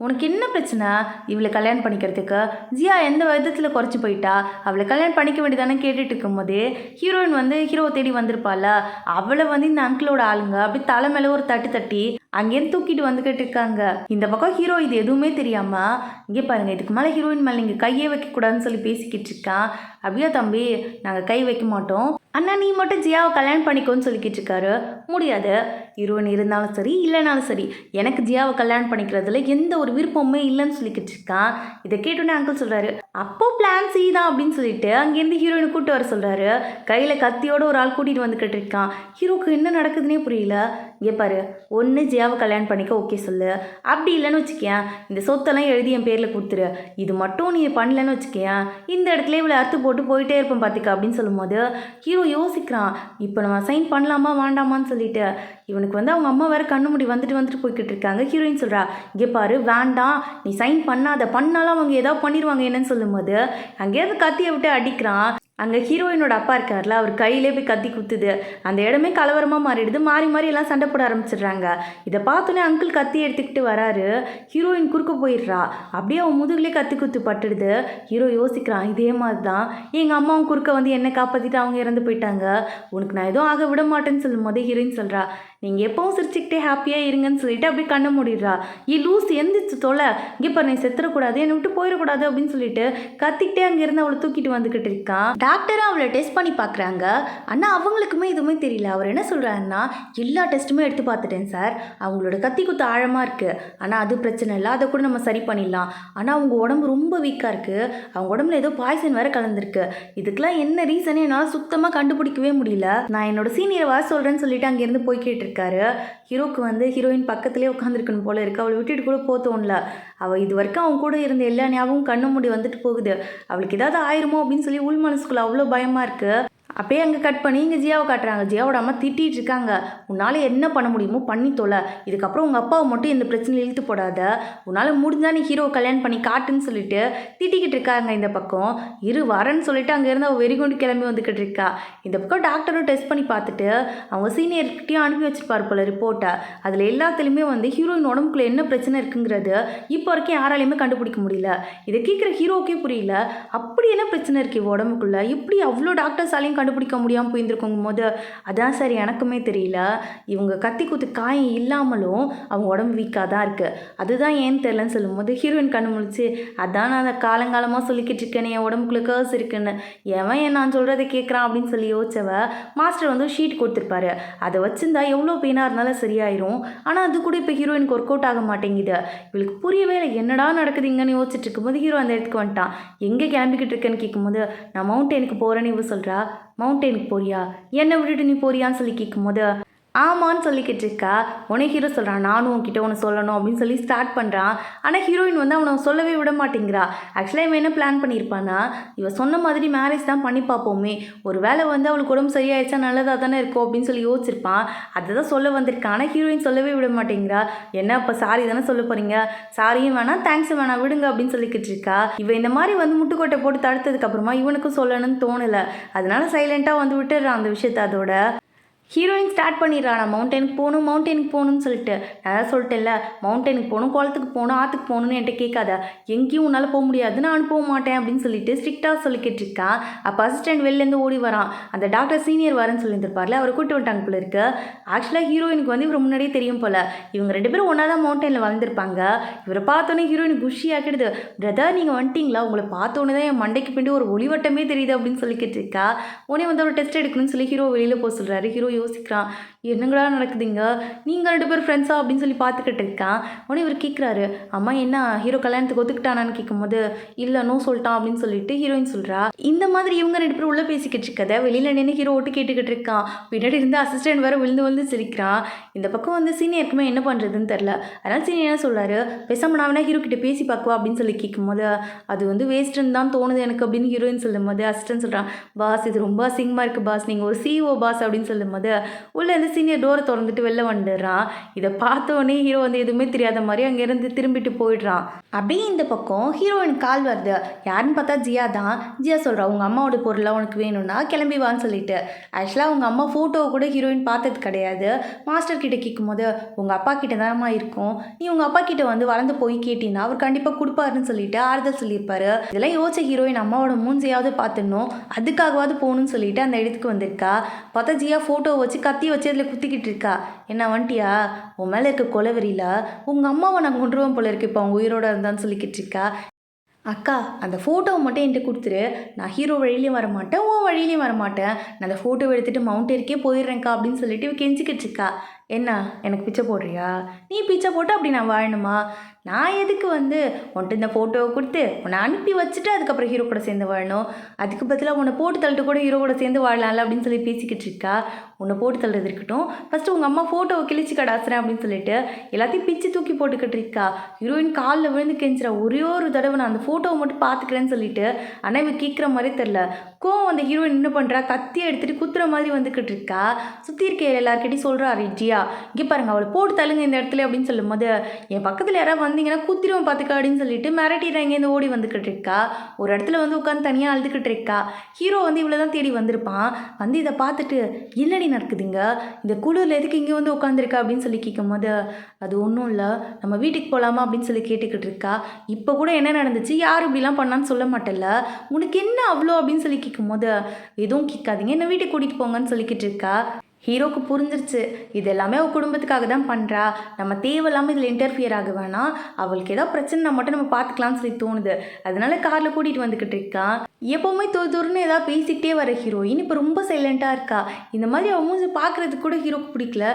உனக்கு என்ன பிரச்சனை இவளை கல்யாணம் பண்ணிக்கிறதுக்கு, ஜியா எந்த விதத்தில் குறைச்சி போயிட்டா, அவளை கல்யாணம் பண்ணிக்க வேண்டியதானே கேட்டுட்டு இருக்கும்போதே ஹீரோயின் வந்து ஹீரோவை தேடி வந்திருப்பாள். அவளை வந்து இந்த அங்கிளோட ஆளுங்க அப்படி தலை மேலே ஒரு தட்டு தட்டி அங்கேருந்து தூக்கிட்டு வந்துக்கிட்டு இருக்காங்க. இந்த பக்கம் ஹீரோ இது எதுவுமே தெரியாமல், இங்கே பாருங்கள் இதுக்கு மேலே ஹீரோயின் மேலே நீங்கள் கையே வைக்கக்கூடாதுன்னு சொல்லி பேசிக்கிட்டு இருக்கான். அப்படியா தம்பி, நாங்கள் கை வைக்க மாட்டோம், அண்ணா நீ மட்டும் ஜியாவை கல்யாணம் பண்ணிக்கோன்னு சொல்லிக்கிட்டு இருக்காரு. முடியாது, ஹீரோயின் இருந்தாலும் சரி இல்லைனாலும் சரி எனக்கு ஜியாவை கல்யாணம் பண்ணிக்கிறதுல எந்த ஒரு விருப்பமுமே இல்லைன்னு சொல்லிக்கிட்டு இருக்கான். இதை கேட்டோன்னே அங்கிள் சொல்கிறாரு, அப்போ பிளான் சி தான் அப்படின்னு சொல்லிட்டு அங்கேருந்து ஹீரோயினை கூப்பிட்டு வர சொல்கிறாரு. கையில் கத்தியோட ஒரு ஆள் கூட்டிகிட்டு வந்துக்கிட்டு இருக்கான். ஹீரோக்கு என்ன நடக்குதுன்னே புரியல. இங்கே பாரு, ஒன்று ஜியாவை கல்யாணம் பண்ணிக்க ஓகே சொல்லு, அப்படி இல்லைன்னு வச்சுக்கேன் இந்த சொத்தெல்லாம் எழுதி என் பேரில் கொடுத்துரு, இது மட்டும் நீ பண்ணலன்னு வச்சுக்கேன் இந்த இடத்துல இவ்வளோ அறுத்து போட்டு போயிட்டே இருப்பேன் பார்த்துக்க அப்படின்னு சொல்லும்போது ஹீரோ யோசிக்கிறான், இப்போ நம்ம சைன் பண்ணலாமா வேண்டாமான்னு சொல்லிட்டு. இவனுக்கு வந்து அவங்க அம்மா வேறு கண்ணு முடி வந்துட்டு போய்கிட்டு இருக்காங்க. ஹீரோயின் சொல்கிறா, இங்கே பாரு வேண்டாம் நீ சைன் பண்ணாத, பண்ணாலும் அவங்க ஏதாவது பண்ணிடுவாங்க என்னன்னு சொல்லும்போது அங்கேயாவது கத்தியை விட்டு அடிக்கிறான். அங்கே ஹீரோயினோட அப்பா இருக்கார்ல, அவர் கையிலே போய் கத்தி குத்துது, அந்த இடமே கலவரமாக மாறிடுது, மாறி மாறி எல்லாம் சண்டை போட ஆரம்பிச்சிடுறாங்க. இதை பார்த்தோன்னே அங்கிள் கத்தி எடுத்துக்கிட்டு வராரு. ஹீரோயின் குறுக்க போயிடுறா, அப்படியே அவன் முதுகுலேயே கத்தி குத்து பட்டுடுது. ஹீரோ யோசிக்கிறான், இதே மாதிரி தான் எங்கள் அம்மாவும் குறுக்க வந்து என்னை காப்பாற்றிட்டு அவங்க இறந்து போயிட்டாங்க, உனக்கு நான் எதுவும் ஆக விட மாட்டேன்னு சொல்லும் போது ஹீரோயின் சொல்கிறா, நீங்கள் எப்பவும் சிரிச்சுக்கிட்டே ஹாப்பியாக இருங்கன்னு சொல்லிட்டு அப்படியே கண்ணை மூடிடுறா. லூஸ் எந்திரிச்சு தொலை, இங்கே பாரு நீ செத்துறக்கூடாது, என்னை விட்டு போயிடக்கூடாது அப்படின்னு சொல்லிட்டு கத்திக்கிட்டே அங்கேருந்து அவளை தூக்கிட்டு வந்துக்கிட்டு இருக்கான். டாக்டரும் அவளை டெஸ்ட் பண்ணி பார்க்குறாங்க. ஆனால் அவங்களுக்குமே எதுவுமே தெரியல. அவர் என்ன சொல்கிறாருன்னா, எல்லா டெஸ்ட்டுமே எடுத்து பார்த்துட்டேன் சார், அவங்களோட கத்தி குத்து ஆழமாக இருக்குது, ஆனால் அது பிரச்சனை இல்லை, அதை கூட நம்ம சரி பண்ணிடலாம், ஆனால் அவங்க உடம்பு ரொம்ப வீக்காக இருக்குது, அவங்க உடம்புல ஏதோ பாய்சன் வேறு கலந்துருக்கு, இதுக்கெல்லாம் என்ன ரீசனே என்னால் சுத்தமாக கண்டுபிடிக்கவே முடியல, நான் என்னோட சீனியரை வர சொல்கிறேன்னு சொல்லிட்டு அங்கேருந்து போய் கேட்டிருக்காரு. ஹீரோக்கு வந்து ஹீரோயின் பக்கத்துலேயே உட்காந்துருக்கணும் போல இருக்குது, அவளை விட்டுட்டு கூட போத்தோம்ல, அவள் இது வரைக்கும் அவங்க கூட இருந்த எல்லா ஞாபகம் கண்ணு மூடி வந்துட்டு போகுது, அவளுக்கு ஏதாவது ஆயிருமோ அப்படின்னு சொல்லி உள் மனசுக்குள்ள அவ்வளோ பயமாக இருக்குது. அப்படியே அங்கே கட் பண்ணி இங்கே ஜியாவை காட்டுறாங்க. ஜியாவோட அம்மா திட்டிகிட்டு இருக்காங்க, உன்னால் என்ன பண்ண முடியுமோ பண்ணி தொலை, இதுக்கப்புறம் உங்கள் அப்பாவை மட்டும் இந்த பிரச்சனையில் இழுத்து போடாத, உன்னால் முடிஞ்சால் நீ ஹீரோவை கல்யாணம் பண்ணி காட்டுன்னு சொல்லிட்டு திட்டிக்கிட்டு இருக்காங்க. இந்த பக்கம் இரு வரேன்னு சொல்லிட்டு அங்கேருந்து அவள் வெறிகொண்டு கிளம்பி வந்துக்கிட்டு இருக்கா. இந்த பக்கம் டாக்டரும் டெஸ்ட் பண்ணி பார்த்துட்டு அவங்க சீனியர்கிட்டையும் அனுப்பி வச்சிருப்பார் போல ரிப்போர்ட்டை. அதில் எல்லாத்துலேயுமே வந்து ஹீரோயின் உடம்புக்குள்ளே என்ன பிரச்சனை இருக்குங்கிறது இப்போ வரைக்கும் யாராலையுமே கண்டுபிடிக்க முடியல. இதை கேட்குற ஹீரோக்கே புரியல, அப்படி என்ன பிரச்சனை இருக்குது உடம்புக்குள்ளே, இப்படி அவ்வளோ டாக்டர்ஸாலையும் கண்டுபிடிக்க கண்டுபிடிக்க முடியாமல் போயிருந்துருக்கும் போது அதான் சார் எனக்குமே தெரியல. இவங்க கத்தி குத்து காயம் இல்லாமலும் அவங்க உடம்பு வீக்காக தான் இருக்குது. அதுதான் ஏன்னு தெரிலன்னு சொல்லும்போது ஹீரோயின் கண்ணு முழிச்சு, அதான் நான் அதை காலங்காலமாக சொல்லிக்கிட்டு இருக்கேன் என் உடம்புக்குள்ள கேர்ஸ் இருக்குன்னு, எவன் நான் சொல்கிறத கேட்குறான் அப்படின்னு சொல்லி யோசிச்சவ மாஸ்டர் வந்து ஷீட் கொடுத்துருப்பாரு. அதை வச்சுருந்தா எவ்வளோ பெயினாக இருந்தாலும் சரியாயிரும். ஆனால் அது கூட இப்போ ஹீரோயினுக்கு ஒர்க் அவுட் ஆக மாட்டேங்குது. இவளுக்கு புரியவே இல்லை, என்னடா நடக்குதுங்கன்னு யோசிச்சுட்டு இருக்கும்போது ஹீரோ அந்த இடத்துக்கு வந்துட்டான். எங்கே கிளம்பிக்கிட்டு இருக்கேன்னு கேட்கும்போது நான் மவுண்டெயினுக்கு போகிறேன்னு இவ சொல்கிறா. மவுண்டெயினுக்கு போறியா, என்னை விட்டுட்டு நீ போறியான்னு சொல்லி கேட்கும்போது ஆமான்னு சொல்லிக்கிட்டு இருக்கா. உடனே ஹீரோ சொல்கிறான், நானும் உன்கிட்ட ஒன்று சொல்லணும் அப்படின்னு சொல்லி ஸ்டார்ட் பண்ணுறான். ஆனால் ஹீரோயின் வந்து அவனை சொல்லவே விட மாட்டேங்கிறா. ஆக்சுவலாக இவன் என்ன பிளான் பண்ணியிருப்பான்னா, இவன் சொன்ன மாதிரி மேரேஜ் தான் பண்ணி பார்ப்போமே, ஒரு வேளை வந்து அவளுக்கு உடம்பு சரியாயிடுச்சா நல்லதாக தானே இருக்கும் அப்படின்னு சொல்லி யோசிச்சிருப்பான். அதை தான் சொல்ல வந்திருக்கான். ஆனால் ஹீரோயின் சொல்லவே விட மாட்டேங்கிறா. என்ன அப்போ சாரி தானே சொல்ல போகிறீங்க, சாரியும் வேணாம் தேங்க்ஸும் வேணாம் விடுங்க அப்படின்னு சொல்லிக்கிட்டு இருக்கா. இவன் இந்த மாதிரி வந்து முட்டுக்கோட்டை போட்டு தடுத்ததுக்கப்புறமா இவனுக்கும் சொல்லணும்னு தோணலை. அதனால சைலண்ட்டாக வந்து விட்டுடுறான் அந்த விஷயத்தை. அதோட ஹீரோயின் ஸ்டார்ட் பண்ணிடுறா, நான் மவுண்டனுக்கு போகணும்னு சொல்லிட்டு. நான் தான் சொல்லிட்டேன்ல, மவுண்டனுக்கு போகணும், குளத்துக்கு போகணும், ஆற்றுக்கு போகணுன்னு என்கிட்ட கேட்காத, எங்கேயும் உன்னால் போக முடியாது, நான் போக மாட்டேன் அப்படின்னு சொல்லிட்டு ஸ்ட்ரிக்டாக சொல்லிக்கிட்டு இருக்கான். அப்போ அசிஸ்டன்ட் வெளிலேருந்து ஓடி வரான். அந்த டாக்டர் சீனியர் வரேன்னு சொல்லியிருந்திருப்பார்ல, அவரை கூட்டு விட்டாங்க போல இருக்கு. ஆக்சுவலாக ஹீரோயினுக்கு வந்து இவர் முன்னாடியே தெரியும் போல், இவங்க 2 பேரும் ஒன்றா தான் மவுண்டனில் வளர்ந்துருப்பாங்க. இவரை பார்த்தோன்னே ஹீரோயின் குஷி ஆக்கிடுது. பிரதர் நீங்கள் வந்துட்டிங்களா, உங்களை பார்த்தோன்னே தான் என் மண்டைக்கு பின்னாடி ஒரு ஒளிவட்டமே தெரியுது அப்படின்னு சொல்லிக்கிட்டு இருக்கா. உடனே வந்து ஒரு டெஸ்ட் எடுக்கணும்னு சொல்லி ஹீரோ வெளியில் போக சொல்கிறாரு. ஹீரோ யோசிக்கிறான், என்னங்களா நடக்குதுங்க, நீங்கள் 2 பேர் ஃப்ரெண்ட்ஸா அப்படின்னு சொல்லி பார்த்துக்கிட்டு இருக்கான். உடனே இவர் கேட்குறாரு, அம்மா என்ன ஹீரோ கல்யாணத்துக்கு ஒத்துக்கிட்டானான்னு கேட்கும்போது இல்லை நோ சொல்லிட்டான் அப்படின்னு சொல்லிட்டு ஹீரோயின் சொல்கிறா. இந்த மாதிரி இவங்க 2 பேரும் உள்ளே பேசிக்கிட்டு இருக்கதை வெளியில் நின்று ஹீரோ ஓட்டு கேட்டுக்கிட்டு இருக்கான். பின்னாடி இருந்து அசிஸ்டன்ட் வேறு விழுந்து சிரிக்கிறான். இந்த பக்கம் வந்து சீனியருக்குமே என்ன பண்ணுறதுன்னு தெரில. அதனால் சீனியர் என்ன சொல்கிறாரு, பேசாமல் நான் ஹீரோ கிட்ட பேசி பார்க்குவா அப்படின்னு சொல்லி கேட்கும்போது அது வந்து வேஸ்ட்டுன்னு தான் தோணுது எனக்கு அப்படின்னு ஹீரோயின் சொல்லும்போது அசிஸ்டன்ட் சொல்கிறான், பாஸ் இது ரொம்ப அசிங்கமாக இருக்குது பாஸ், நீங்கள் ஒரு CEO பாஸ் அப்படின்னு சொல்லும்போது உள்ளே இருந்து சீனியர் டோரை திறந்துட்டு வெளில வந்துடுறான். இதை பார்த்தோன்னே ஹீரோ வந்து எதுவுமே தெரியாத மாதிரி அங்கேருந்து திரும்பிட்டு போயிடுறான். அப்படியே இந்த பக்கம் ஹீரோயின் கால் வருது. யாருன்னு பார்த்தா ஜியா தான். ஜியா சொல்கிறா, உங்கள் அம்மாவோட பொருளாக உனக்கு வேணும்னா கிளம்பி வான்னு சொல்லிட்டு. ஆக்சுவலாக உங்கள் அம்மா ஃபோட்டோவை கூட ஹீரோயின் பார்த்தது கிடையாது. மாஸ்டர் கிட்ட கேட்கும்போது உங்கள் அப்பா கிட்ட தான்மா இருக்கும், நீ உங்கள் அப்பா கிட்ட வந்து வளர்ந்து போய் கேட்டீங்கன்னா அவர் கண்டிப்பாக கொடுப்பாருன்னு சொல்லிட்டு ஆறுதல் சொல்லியிருப்பாரு. இதெல்லாம் யோசிச்ச ஹீரோயின் அம்மாவோட மூஞ்சியாவது பார்த்துடணும், அதுக்காகவாவது போகணும்னு சொல்லிட்டு அந்த இடத்துக்கு வந்திருக்கா. பார்த்தா ஜியா ஃபோட்டோவை வச்சு கத்தி வச்சு அதில் குத்திக்கிட்டு இருக்கா. என்ன வந்துட்டியா, உன் மேலே இருக்க கொலவெறியில் உங்கள் அம்மாவை நான் கொண்டுருவேன் போல இருக்கு இப்போ அவங்க உயிரோட இருந்தான்னு சொல்லிக்கிட்டு இருக்கா. அக்கா அந்த ஃபோட்டோவை மட்டும் என்கிட்ட கொடுத்துரு, நான் ஹீரோ வழியிலையும் வரமாட்டேன் உன் வழியிலையும் வரமாட்டேன், நான் அந்த ஃபோட்டோவை எடுத்துகிட்டு மவுண்டனுக்கே போயிடுறேன்க்கா அப்படின்னு சொல்லிட்டு இவ கெஞ்சிக்கிட்டு இருக்கா. என்ன எனக்கு பிச்சை போடுறியா, நீ பிச்சை போட்டு அப்படி நான் வாழணுமா, நான் எதுக்கு வந்து உன்ட்டு இந்த ஃபோட்டோவை கொடுத்து உன்னை அனுப்பி வச்சுட்டு அதுக்கப்புறம் ஹீரோ கூட சேர்ந்து வாழணும், அதுக்கு பதிலாக உன்னை போட்டு தள்ளிட்டு கூட ஹீரோ கூட சேர்ந்து வாழலாம்ல அப்படின்னு சொல்லி பேசிக்கிட்டு இருக்கா. உன்னை போட்டு தள்ளுறது இருக்கட்டும், ஃபஸ்ட்டு உங்கள் அம்மா ஃபோட்டோவை கிழிச்சு கடாசுறேன் அப்படின்னு சொல்லிட்டு எல்லாத்தையும் பிச்சு தூக்கி போட்டுக்கிட்டு இருக்கா. ஹீரோயின் காலில் விழுந்து கெஞ்சிரா, ஒரே ஒரு தடவை நான் அந்த ஃபோட்டோவை மட்டும் பார்த்துக்கிறேன்னு சொல்லிட்டு. ஆனால் இவன் கேட்குற மாதிரி தெரில. கோவம் அந்த ஹீரோயின் என்ன பண்ணுறா, கத்தியை எடுத்துகிட்டு குத்துற மாதிரி வந்துக்கிட்டு இருக்கா. சுற்றி இருக்க எல்லாருக்கிட்டையும் சொல்கிறா, ரெஜியா இங்கே பாருங்க அவளை போட்டு தள்ளுங்க இந்த இடத்துல அப்படின்னு சொல்லும்போது என் பக்கத்தில் யாராவது வந்தீங்கன்னா குத்திருவன் பார்த்துக்கா அப்படின்னு சொல்லிட்டு மிரட்டிடுறாங்க. இந்த ஓடி வந்துக்கிட்டு இருக்கா. ஒரு இடத்துல வந்து உட்காந்து தனியாக அழுதுகிட்டு இருக்கா. ஹீரோ வந்து இவ்வளோ தான் தேடி வந்திருப்பான். வந்து இதை பார்த்துட்டு என்னடி நடக்குதுங்க, இந்த குளிரில் எதுக்கு இங்கே வந்து உட்காந்துருக்கா அப்படின்னு சொல்லி கேட்கும்போது அது ஒன்றும் இல்லை, நம்ம வீட்டுக்கு போகலாமா அப்படின்னு சொல்லி கேட்டுக்கிட்டு இருக்கா. இப்போ கூட என்ன நடந்துச்சு, யார் இப்படிலாம் பண்ணான்னு சொல்ல மாட்டேல்ல, உனக்கு என்ன அவ்வளோ அப்படின்னு சொல்லி கேட்கும்போது எதுவும் கேட்காதீங்க என்ன வீட்டுக்கு கூட்டிகிட்டு போங்கன்னு சொல்லிக்கிட்டு இருக்கா. ஹீரோக்கு புரிஞ்சிருச்சு இது எல்லாமே அவள் குடும்பத்துக்காக தான் பண்ணுறா, நம்ம தேவையில்லாமல் இதில் இன்டர்ஃபியர் ஆக வேணாம், அவளுக்கு ஏதோ பிரச்சனை மட்டும் நம்ம பார்த்துக்கலாம்னு சொல்லி தோணுது. அதனால காரில் கூட்டிகிட்டு வந்துக்கிட்டு இருக்கான். எப்போவுமே தூரன்னு ஏதாவது பேசிக்கிட்டே வர ஹீரோயின் இப்போ ரொம்ப சைலண்ட்டாக இருக்கா. இந்த மாதிரி அவன் மூஞ்சி பார்க்குறதுக்கு கூட ஹீரோக்கு பிடிக்கல.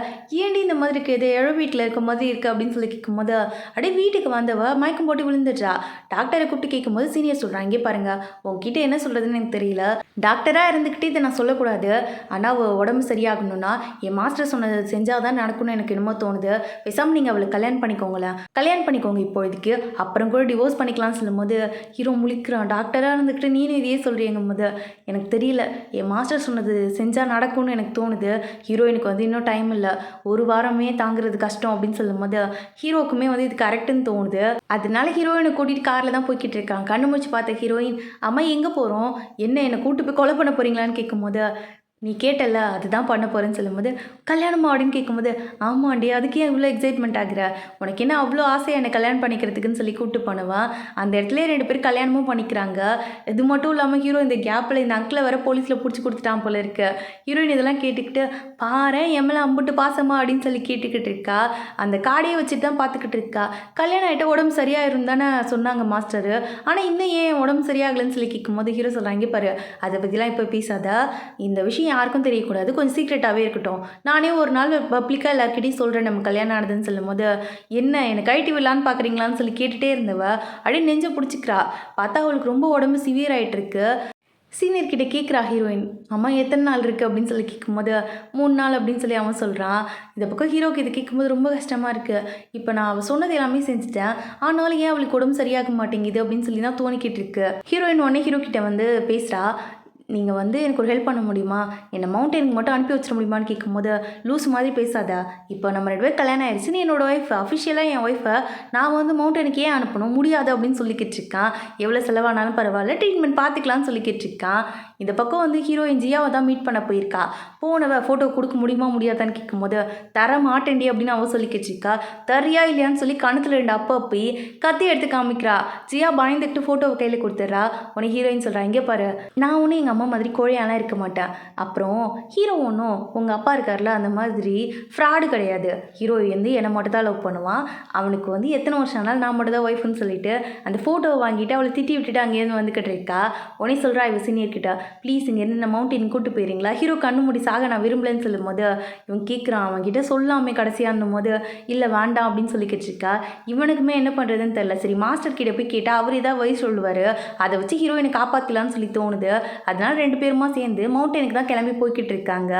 ஏண்டி இந்த மாதிரி இருக்குது, எதை எழ வீட்டில் இருக்க மாதிரி இருக்குது அப்படின்னு சொல்லி கேட்கும்போது அப்படியே வீட்டுக்கு வந்தவ மயக்கம் போட்டு விழுந்துடுறா. டாக்டரை கூப்பிட்டு கேட்கும்போது சீனியர் சொல்கிறான், இங்கே பாருங்கள் உங்ககிட்ட என்ன சொல்கிறதுன்னு எனக்கு தெரியல, டாக்டராக இருந்துக்கிட்டே இதை நான் சொல்லக்கூடாது, ஆனால் அவள் உடம்பு சரியாகணும் என் மாஸ்டர் சொன்னதை செஞ்சால் தான் நடக்கும்னு எனக்கு என்னமோ தோணுது, பேசாமல் நீங்கள் அவளை கல்யாணம் பண்ணிக்கோங்க இப்போதைக்கு, அப்புறம் கூட டிவோர்ஸ் பண்ணிக்கலாம்னு சொல்லும்போது ஹீரோ முழிக்கிறான். டாக்டராக இருந்துக்கிட்டு நீனு இதையே சொல்கிறீங்கும் போது எனக்கு தெரியல, என் மாஸ்டர் சொன்னது செஞ்சால் நடக்கும்னு எனக்கு தோணுது, ஹீரோயினுக்கு வந்து இன்னும் டைம் இல்லை, ஒரு வாரமே தாங்கிறது கஷ்டம் அப்படின்னு சொல்லும்போது ஹீரோக்குமே வந்து இது கரெக்டுன்னு தோணுது. அதனால ஹீரோயினை கூட்டிகிட்டு காரில் தான் போய்கிட்டு இருக்காங்க. கண்ணு முடிச்சு பார்த்த ஹீரோயின், அம்மா எங்கே போகிறோம், என்னை கூட்டு போய் கொலை பண்ண போகிறீங்களான்னு கேட்கும்போது நீ கேட்டல்ல அதுதான் பண்ண போகிறேன்னு சொல்லும்போது, கல்யாணமா அப்படின்னு கேட்கும்போது, ஆமாண்டி அதுக்கு ஏன் இவ்வளோ எக்ஸைட்மெண்ட் ஆகுற? உனக்கு என்ன அவ்வளோ ஆசையா என்னை கல்யாணம் பண்ணிக்கிறதுக்குன்னு சொல்லி கூப்பிட்டு போனவன், அந்த இடத்துலயே 2 பேரும் கல்யாணமும் பண்ணிக்கிறாங்க. இது மட்டும் இல்லாமல் ஹீரோ இந்த கேப்பில் இந்த அங்கிளை வேற போலீஸில் பிடிச்சி கொடுத்துட்டான் போல இருக்கு. ஹீரோயின் இதெல்லாம் கேட்டுக்கிட்டு, பாரேன் என் மேலே அம்புட்டு பாசமா அப்படின்னு சொல்லி கேட்டுக்கிட்டு இருக்கா. அந்த கார்டையே வச்சுட்டு தான் பார்த்துக்கிட்டு இருக்கா. கல்யாணம் ஆகிட்ட உடம்பு சரியாயிரும் தானே சொன்னாங்க மாஸ்டரு. ஆனால் இன்னும் ஏன் உடம்பு சரியாகலைன்னு சொல்லி கேட்கும்போது ஹீரோ சொல்கிறாங்க, இங்கே பாரு அதை பற்றிலாம் இப்போ பேசாத, இந்த விஷயம் யாருக்கும் தெரியக்கூடாது, கொஞ்சம் சீக்ரெட்டாகவே இருக்கட்டும். நானே ஒரு நாள் பப்ளிக்காக எல்லாருக்கிட்டையும் சொல்கிறேன் நம்ம கல்யாணம் ஆனதுன்னு சொல்லும்போது, என்ன எனக்கு ஐடி விடலான்னு பார்க்குறீங்களான்னு சொல்லி கேட்டுகிட்டே இருந்தவ அப்படியே நெஞ்சை பிடிச்சிக்கிறா. பார்த்தா அவளுக்கு ரொம்ப உடம்பு சிவியர் ஆகிட்டு இருக்கு. சீனியர் கிட்ட கேட்குறா ஹீரோயின், அம்மா எத்தனை நாள் இருக்குது அப்படின்னு சொல்லி கேட்கும்போது 3 நாள் அப்படின்னு சொல்லி அவன் சொல்கிறான். இந்த பக்கம் ஹீரோக்கு இது கேட்கும்போது ரொம்ப கஷ்டமாக இருக்குது. இப்போ நான் அவள் சொன்னது எல்லாமே செஞ்சுட்டேன், ஆனாலும் ஏன் அவளுக்கு உடம்பு சரியாக மாட்டேங்குது அப்படின்னு சொல்லி தான் தோணிக்கிட்டு இருக்கு. ஹீரோயின் உடனே ஹீரோ கிட்ட வந்து பேசுகிறா, நீங்கள் வந்து எனக்கு ஒரு ஹெல்ப் பண்ண முடியுமா, என்னை மவுண்டனுக்கு மட்டும் அனுப்பி வச்சிட முடியுமான்னு கேட்கும்போது, லூஸ் மாதிரி பேசாத, இப்போ நம்ம 2 பேர் கல்யாணம் ஆயிடுச்சு, நீ என்னோட ஒய்ஃப், அஃபிஷியலாக என் ஒய்ஃபை நான் வந்து மவுண்டனுக்கு ஏன் அனுப்பணும், முடியாது அப்படின்னு சொல்லிக்கிட்டு இருக்கான். எவ்வளோ செலவானாலும் பரவாயில்ல, ட்ரீட்மெண்ட் பார்த்துக்கலான்னு சொல்லிக்கிட்டு இருக்கான். இந்த பக்கம் வந்து ஹீரோயின் ஜியாவை தான் மீட் பண்ண போயிருக்கா. போனவ ஃபோட்டோ கொடுக்க முடியுமா முடியாதான்னு கேட்கும்போது, தர மாட்டேன்டி அப்படின்னு அவள் சொல்லிக்கிட்டு இருக்கா. தரியா இல்லையான்னு சொல்லி கணத்தில் 2 அப்பா போய் கத்தி எடுத்து காமிக்கிறா. ஜியா பயந்துக்கிட்டு ஃபோட்டோவை கையில் கொடுத்துட்றா. உனக்கு ஹீரோயின் சொல்கிறா, இங்கே பாரு, நான் ஒன்றும் எங்கள் அம்மா மாதிரி கோழையாலாம் இருக்க மாட்டேன். அப்புறம் ஹீரோ ஒன்றும் உங்கள் அப்பா இருக்கார்ல அந்த மாதிரி ஃப்ராடு கிடையாது. ஹீரோ வந்து என்னை மட்டும் தான் லவ் பண்ணுவான். அவனுக்கு வந்து எத்தனை வருஷம் ஆனாலும் நான் மட்டும் தான் ஒய்ஃப்னு சொல்லிட்டு அந்த ஃபோட்டோவை வாங்கிட்டு அவளை திட்டி விட்டுட்டு அங்கேருந்து வந்துக்கிட்டு இருக்கா. உடனே சொல்கிறா இவ சீனியர்கிட்ட, ப்ளீஸ் இங்கேருந்து இந்த மவுண்டன் கூட்டு போயிருங்களா, ஹீரோ கண்ணு மூடி சாக நான் விரும்பலன்னு சொல்லும்போது இவன் கேட்குறான், அவன்கிட்ட சொல்லாமே கடைசியானும் போது இல்லை வேண்டாம் அப்படின்னு சொல்லிக்கிட்டு இருக்கா. இவனுக்குமே என்ன பண்ணுறதுன்னு தெரில. சரி மாஸ்டர் கிட்ட போய் கேட்டால் அவர் ஏதாவது வயசு சொல்லுவார், அதை வச்சு ஹீரோயினை காப்பாற்றலான்னு சொல்லி தோணுது. அதனால 2 பேருமா சேர்ந்து மவுண்டனுக்கு தான் கிளம்பி போய்கிட்டு இருக்காங்க.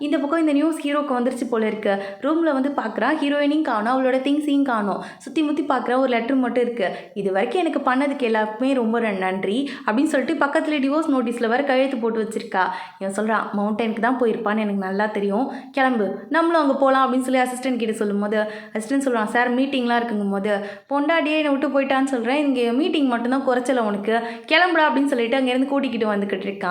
இந்த பக்கம் இந்த நியூஸ் ஹீரோக்கு வந்துருச்சு போல இருக்கு. ரூமில் வந்து பார்க்குறா, ஹீரோயினையும் காணும், அவளோட திங்ஸையும் காணும். சுற்றி முற்றி பார்க்குறா, ஒரு லெட்டர் மட்டும் இருக்குது. இது வரைக்கும் எனக்கு பண்ணதுக்கு எல்லாருக்குமே ரொம்ப நன்றி அப்படின்னு சொல்லிட்டு பக்கத்தில் டிவோர்ஸ் நோட்டீஸில் வர கையெழுத்து போட்டு வச்சிருக்கா. இவன் சொல்கிறான், மவுண்டனுக்கு தான் போயிருப்பான்னு எனக்கு நல்லா தெரியும், கிளம்பு நம்மளும் அங்கே போகலாம் அப்படின்னு சொல்லி அசிஸ்டன்ட் கிட்ட சொல்லும்போது அசிஸ்டன்ட் சொல்கிறான், சார் மீட்டிங்லாம் இருக்குங்கும் போது, பொண்டாடியே என்னை விட்டு போயிட்டான்னு சொல்கிறேன், இங்கே மீட்டிங் மட்டும்தான் குறைச்சல உனக்கு, கிளம்புடா அப்படின்னு சொல்லிட்டு அங்கேருந்து கூட்டிக்கிட்டு வந்துக்கிட்டு இருக்கான்.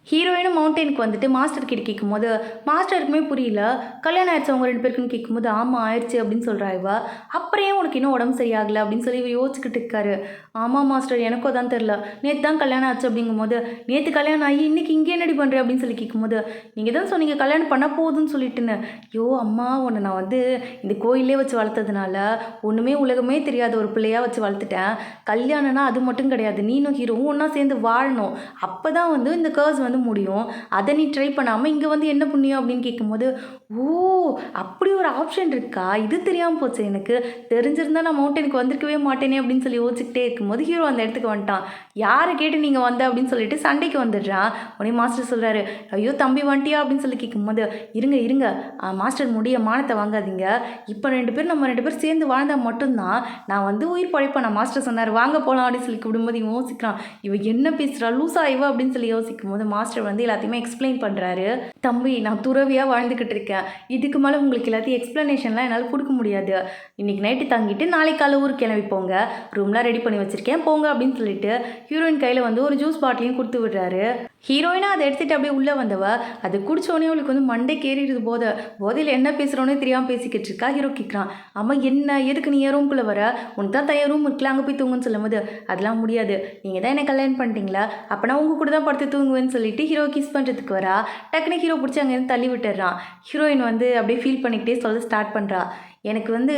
ஹீரோயினும் மவுண்டனுக்கு வந்துட்டு மாஸ்டர் கிட்ட கேட்கும்போது மாஸ்டருக்குமே புரியல. கல்யாணம் ஆயிடுச்சு அவங்க 2 பேருக்குன்னு கேட்கும்போது ஆமாம் ஆயிடுச்சு அப்படின்னு சொல்கிறா இவ. அப்புறம் ஏன் உனக்கு இன்னும் உடம்பு சரியாகலை அப்படின்னு சொல்லி இவ யோசிச்சுக்கிட்டு இருக்காரு. ஆமாம் மாஸ்டர் எனக்கும் தான் தெரில, நேற்று தான் கல்யாணம் ஆச்சு அப்படிங்கும்போது, நேற்று கல்யாணம் ஆகி இன்றைக்கி இங்கே என்னடி பண்ணுறேன் அப்படின்னு சொல்லி கேட்கும்போது, நீங்கள் தான் சொன்னீங்க கல்யாணம் பண்ண போகுதுன்னு சொல்லிட்டுன்னு. ஐயோ அம்மா, உன்னை நான் வந்து இந்த கோயிலே வச்சு வளர்த்ததுனால ஒன்றுமே உலகமே தெரியாத ஒரு பிள்ளையாக வச்சு வளர்த்துட்டேன். கல்யாணம்னா அது மட்டும் கிடையாது, நீனும் ஹீரோவும் ஒன்றா சேர்ந்து வாழணும், அப்போ தான் வந்து இந்த கர்ஸ் வந்து முடியும். அதை நீ ட்ரை பண்ணாமல் இங்கே வந்து என்ன புண்ணியம் அப்படின்னு கேட்கும்போது, ஓ அப்படி ஒரு ஆப்ஷன் இருக்கா, இது தெரியாமல் போச்சு எனக்கு, தெரிஞ்சிருந்தா நான் மவுண்டனுக்கு வந்திருக்கவே மாட்டேனே அப்படின்னு சொல்லி யோசிச்சுக்கிட்டே இருக்கும்போது ஹீரோ அந்த இடத்துக்கு வந்துட்டான். யாரை கேட்டு நீங்கள் வந்த அப்படின்னு சொல்லிட்டு சண்டைக்கு வந்துடுறான். உடனே மாஸ்டர் சொல்கிறாரு, ஐயோ தம்பி வந்துட்டியா அப்படின்னு சொல்லி கேட்கும்போது, இருங்க இருங்க மாஸ்டர் முடிய மானத்தை வாங்காதீங்க, இப்போ 2 பேரும் நம்ம 2 பேர் சேர்ந்து வாழ்ந்தால் மட்டும்தான் நான் வந்து உயிர் பழைப்பேன், நான் மாஸ்டர் சொன்னார் வாங்க போகலாம் அப்படின்னு சொல்லி கூப்பிடும்போது இவன் யோசிக்கிறான், இவ என்ன பேசுகிறா லூசா இவ அப்படின்னு சொல்லி யோசிக்கும் போது மாஸ்டர் வந்து எல்லாத்தையுமே எக்ஸ்பிளைன் பண்ணுறாரு. தம்பி நான் துறவியாக வாழ்ந்துக்கிட்டு இருக்கேன், இதுக்கு மேலே உங்களுக்கு எல்லாத்தையும் எக்ஸ்ப்ளனேஷன்லாம் என்னால் கொடுக்க முடியாது, இன்றைக்கி நைட்டு தங்கிட்டு நாளைக்கு காலை ஊருக்கு கிளம்பி போங்க, ரூம்லாம் ரெடி பண்ணி வச்சுருக்கேன் போங்க அப்படின்னு சொல்லிட்டு ஹீரோயின் கையில் வந்து ஒரு ஜூஸ் பாட்டிலையும் கொடுத்து விடுறாரு. ஹீரோயினாக அதை எடுத்துகிட்டு அப்படியே உள்ளே வந்தவ அதை குடித்தோடனே அவளுக்கு வந்து மண்டை கேறிடுது. போதையில் என்ன பேசுகிறோன்னே தெரியாமல் பேசிக்கிட்டு இருக்கா. ஹீரோ கேட்குறான், ஆமாம் என்ன எதுக்கு நீ என் ரூம்குள்ளே வர, உனக்கு தான் தயார் ரூம் இருக்குல்ல அங்கே போய் தூங்குன்னு சொல்லும்போது, அதெல்லாம் முடியாது, நீங்கள் தான் என்ன கல்யாணம் பண்ணிட்டீங்களா, அப்போ நான் உங்கள் கூட தான் படுத்து தூங்குவேன்னு சொல்லிட்டு ஹீரோ கிஸ் பண்ணுறதுக்கு வரா. டக்குனு ஹீரோ பிடிச்சி அங்கேருந்து தள்ளி விட்டுறான். ஹீரோயின் வந்து அப்படியே ஃபீல் பண்ணிக்கிட்டே சொல்ல ஸ்டார்ட் பண்ணுறா, எனக்கு வந்து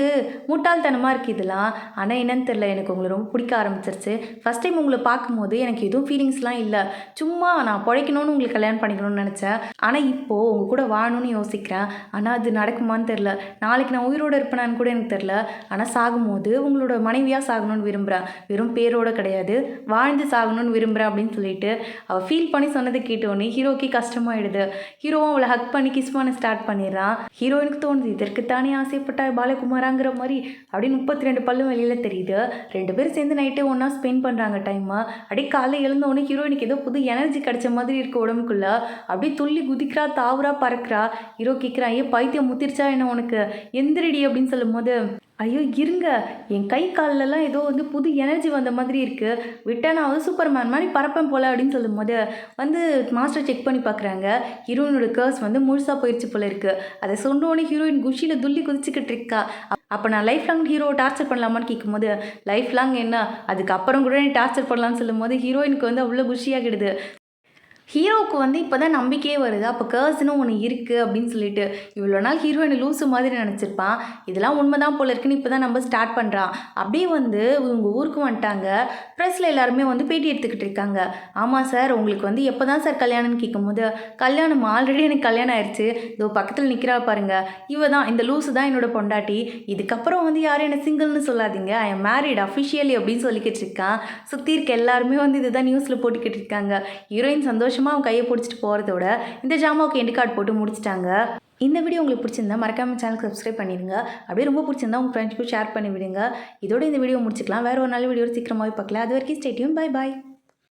முட்டாள்தனமாக இருக்குது இதெல்லாம், ஆனால் என்னன்னு தெரில எனக்கு உங்களை ரொம்ப பிடிக்க ஆரம்பிச்சிருச்சு. ஃபஸ்ட் டைம் உங்களை பார்க்கும்போது எனக்கு எதுவும் ஃபீலிங்ஸ்லாம் இல்லை, சும்மா நான் பிழைக்கணும்னு உங்களுக்கு கல்யாணம் பண்ணிக்கணும்னு நினச்சேன், ஆனால் இப்போது உங்கள் கூட வாழணும்னு யோசிக்கிறேன், ஆனால் அது நடக்குமான்னு தெரில, நாளைக்கு நான் உயிரோடு இருப்பேனான்னு கூட எனக்கு தெரில, ஆனால் சாகும்போது உங்களோட மனைவியாக சாகணும்னு விரும்புகிறேன், வெறும் பேரோடு கிடையாது, வாழ்ந்து சாகணும்னு விரும்புகிறேன் அப்படின்னு சொல்லிட்டு அவள் ஃபீல் பண்ணி சொன்னதை கேட்டோன்னே ஹீரோக்கே கஷ்டமாயிடுது. ஹீரோவும் அவளை ஹக் பண்ணி கிஸ் பண்ண ஸ்டார்ட் பண்ணிடுறான். ஹீரோயினுக்கு தோணுது இதற்குத்தானே ஆசைப்பட்டா பாலகுமாராங்கிற மாதிரி அப்படின்னு 32 பல்லும் வெளியில் தெரியுது. 2 பேரும் சேர்ந்து நைட்டே ஒன்றா ஸ்பெண்ட் பண்ணுறாங்க டைமை. அப்படியே காலையில் எழுந்தோடனே ஹீரோயினுக்கு ஏதோ புது எனர்ஜி கிடைச்ச மாதிரி இருக்குது உடம்புக்குள்ள. அப்படியே துள்ளி குதிக்கிறா, தாவுறா, பறக்கிறா. ஹீரோ கேட்குறா, ஏன் பைத்தியம் முத்திருச்சா என்ன உனக்கு, எந்திரடி அப்படின்னு சொல்லும் போது ஐயோ! இருங்க. என் கை கால்லலாம் ஏதோ வந்து புது எனர்ஜி வந்த மாதிரி இருக்கு. விட்டா நான் வந்து சூப்பர்மேன் மாரி பறப்பேன் போல அப்படின்னு சொல்லும்போது, வந்து மாஸ்டர் செக் பண்ணி பார்க்குறாங்க. ஹீரோயினோட கர்ஸ் வந்து முழுசா போயிருச்சு போல இருக்கு. அத சொன்னோனே ஹீரோயின் குஷியில துள்ளி குதிச்சுக்கிட்டு இருக்கா. அப்ப நான் லைஃப் லாங் ஹீரோவ டார்ச்சர் பண்ணலாமான்னு கேட்கும்போது, லைஃப் லாங் என்ன? அதுக்கப்புறம் கூட நீ டார்ச்சர் பண்ணலான்னு சொல்லும்போது, ஹீரோயினுக்கு வந்து அவ்ளோ குஷியாகிடுது. ஹீரோவுக்கு வந்து இப்போ தான் நம்பிக்கையே வருது. அப்போ கர்ஸ்ன்னு ஒண்ணு இருக்கு அப்படின்னு சொல்லிட்டு. இவ்வளோ நாள் ஹீரோயின லூசு மாதிரி நெனச்சிருப்பான். இதெல்லாம் உண்ம போல இருக்குன்னு இப்போ தான் நம்ப ஸ்டார்ட் பண்றான். அப்படியே வந்து இவங்க ஊருக்கு வந்துட்டாங்க. ப்ரெஸ்ல எல்லாருமே வந்து பேட்டி எடுத்துக்கிட்டு இருக்காங்க. ஆமா சார், உங்களுக்கு வந்து எப்போ தான் சார் கல்யாணம்னு கேட்கும்போது, கல்யாணம் ஆல்ரெடி எனக்கு கல்யாணம் ஆயிருச்சு. இதோ பக்கத்துல நிக்கிறா பாருங்க. இவ தான் இந்த லூசு தான் என்னோட பொண்டாட்டி. இதுக்கப்புறம் வந்து யாரும் என்ன சிங்கிள்னு சொல்லாதீங்க. ஐ அம் மேரிட் அஃபிஷியலி அப்படின்னு சொல்லிக்கிட்டு இருக்கான். சுத்தி இருக்க எல்லாருமே வந்து இதுதான் நியூஸ்ல போட்டுக்கிட்டு இருக்காங்க. ஹீரோயின் சந்தோஷமா அவன் கையை பிடிச்சிட்டு போகிறதோட இந்த ஜாமாவுக்கு எண்டு கார்டு போட்டு முடிச்சிட்டாங்க. இந்த வீடியோ உங்களுக்கு பிடிச்சிருந்தா மறக்காம சேனல் சப்ஸ்கிரைப் பண்ணிடுங்க. அப்படியே ரொம்ப பிடிச்சிருந்தா உங்கள் ஃப்ரெண்ட்ஸ்க்கும் ஷேர் பண்ணி விடுங்க. இதோட இந்த வீடியோ முடிச்சுக்கலாம். வேறு ஒரு நல்ல வீடியோ சீக்கிரமாகவே பார்க்கலாம். அது வரைக்கும் ஸ்டே டியூன். Bye bye.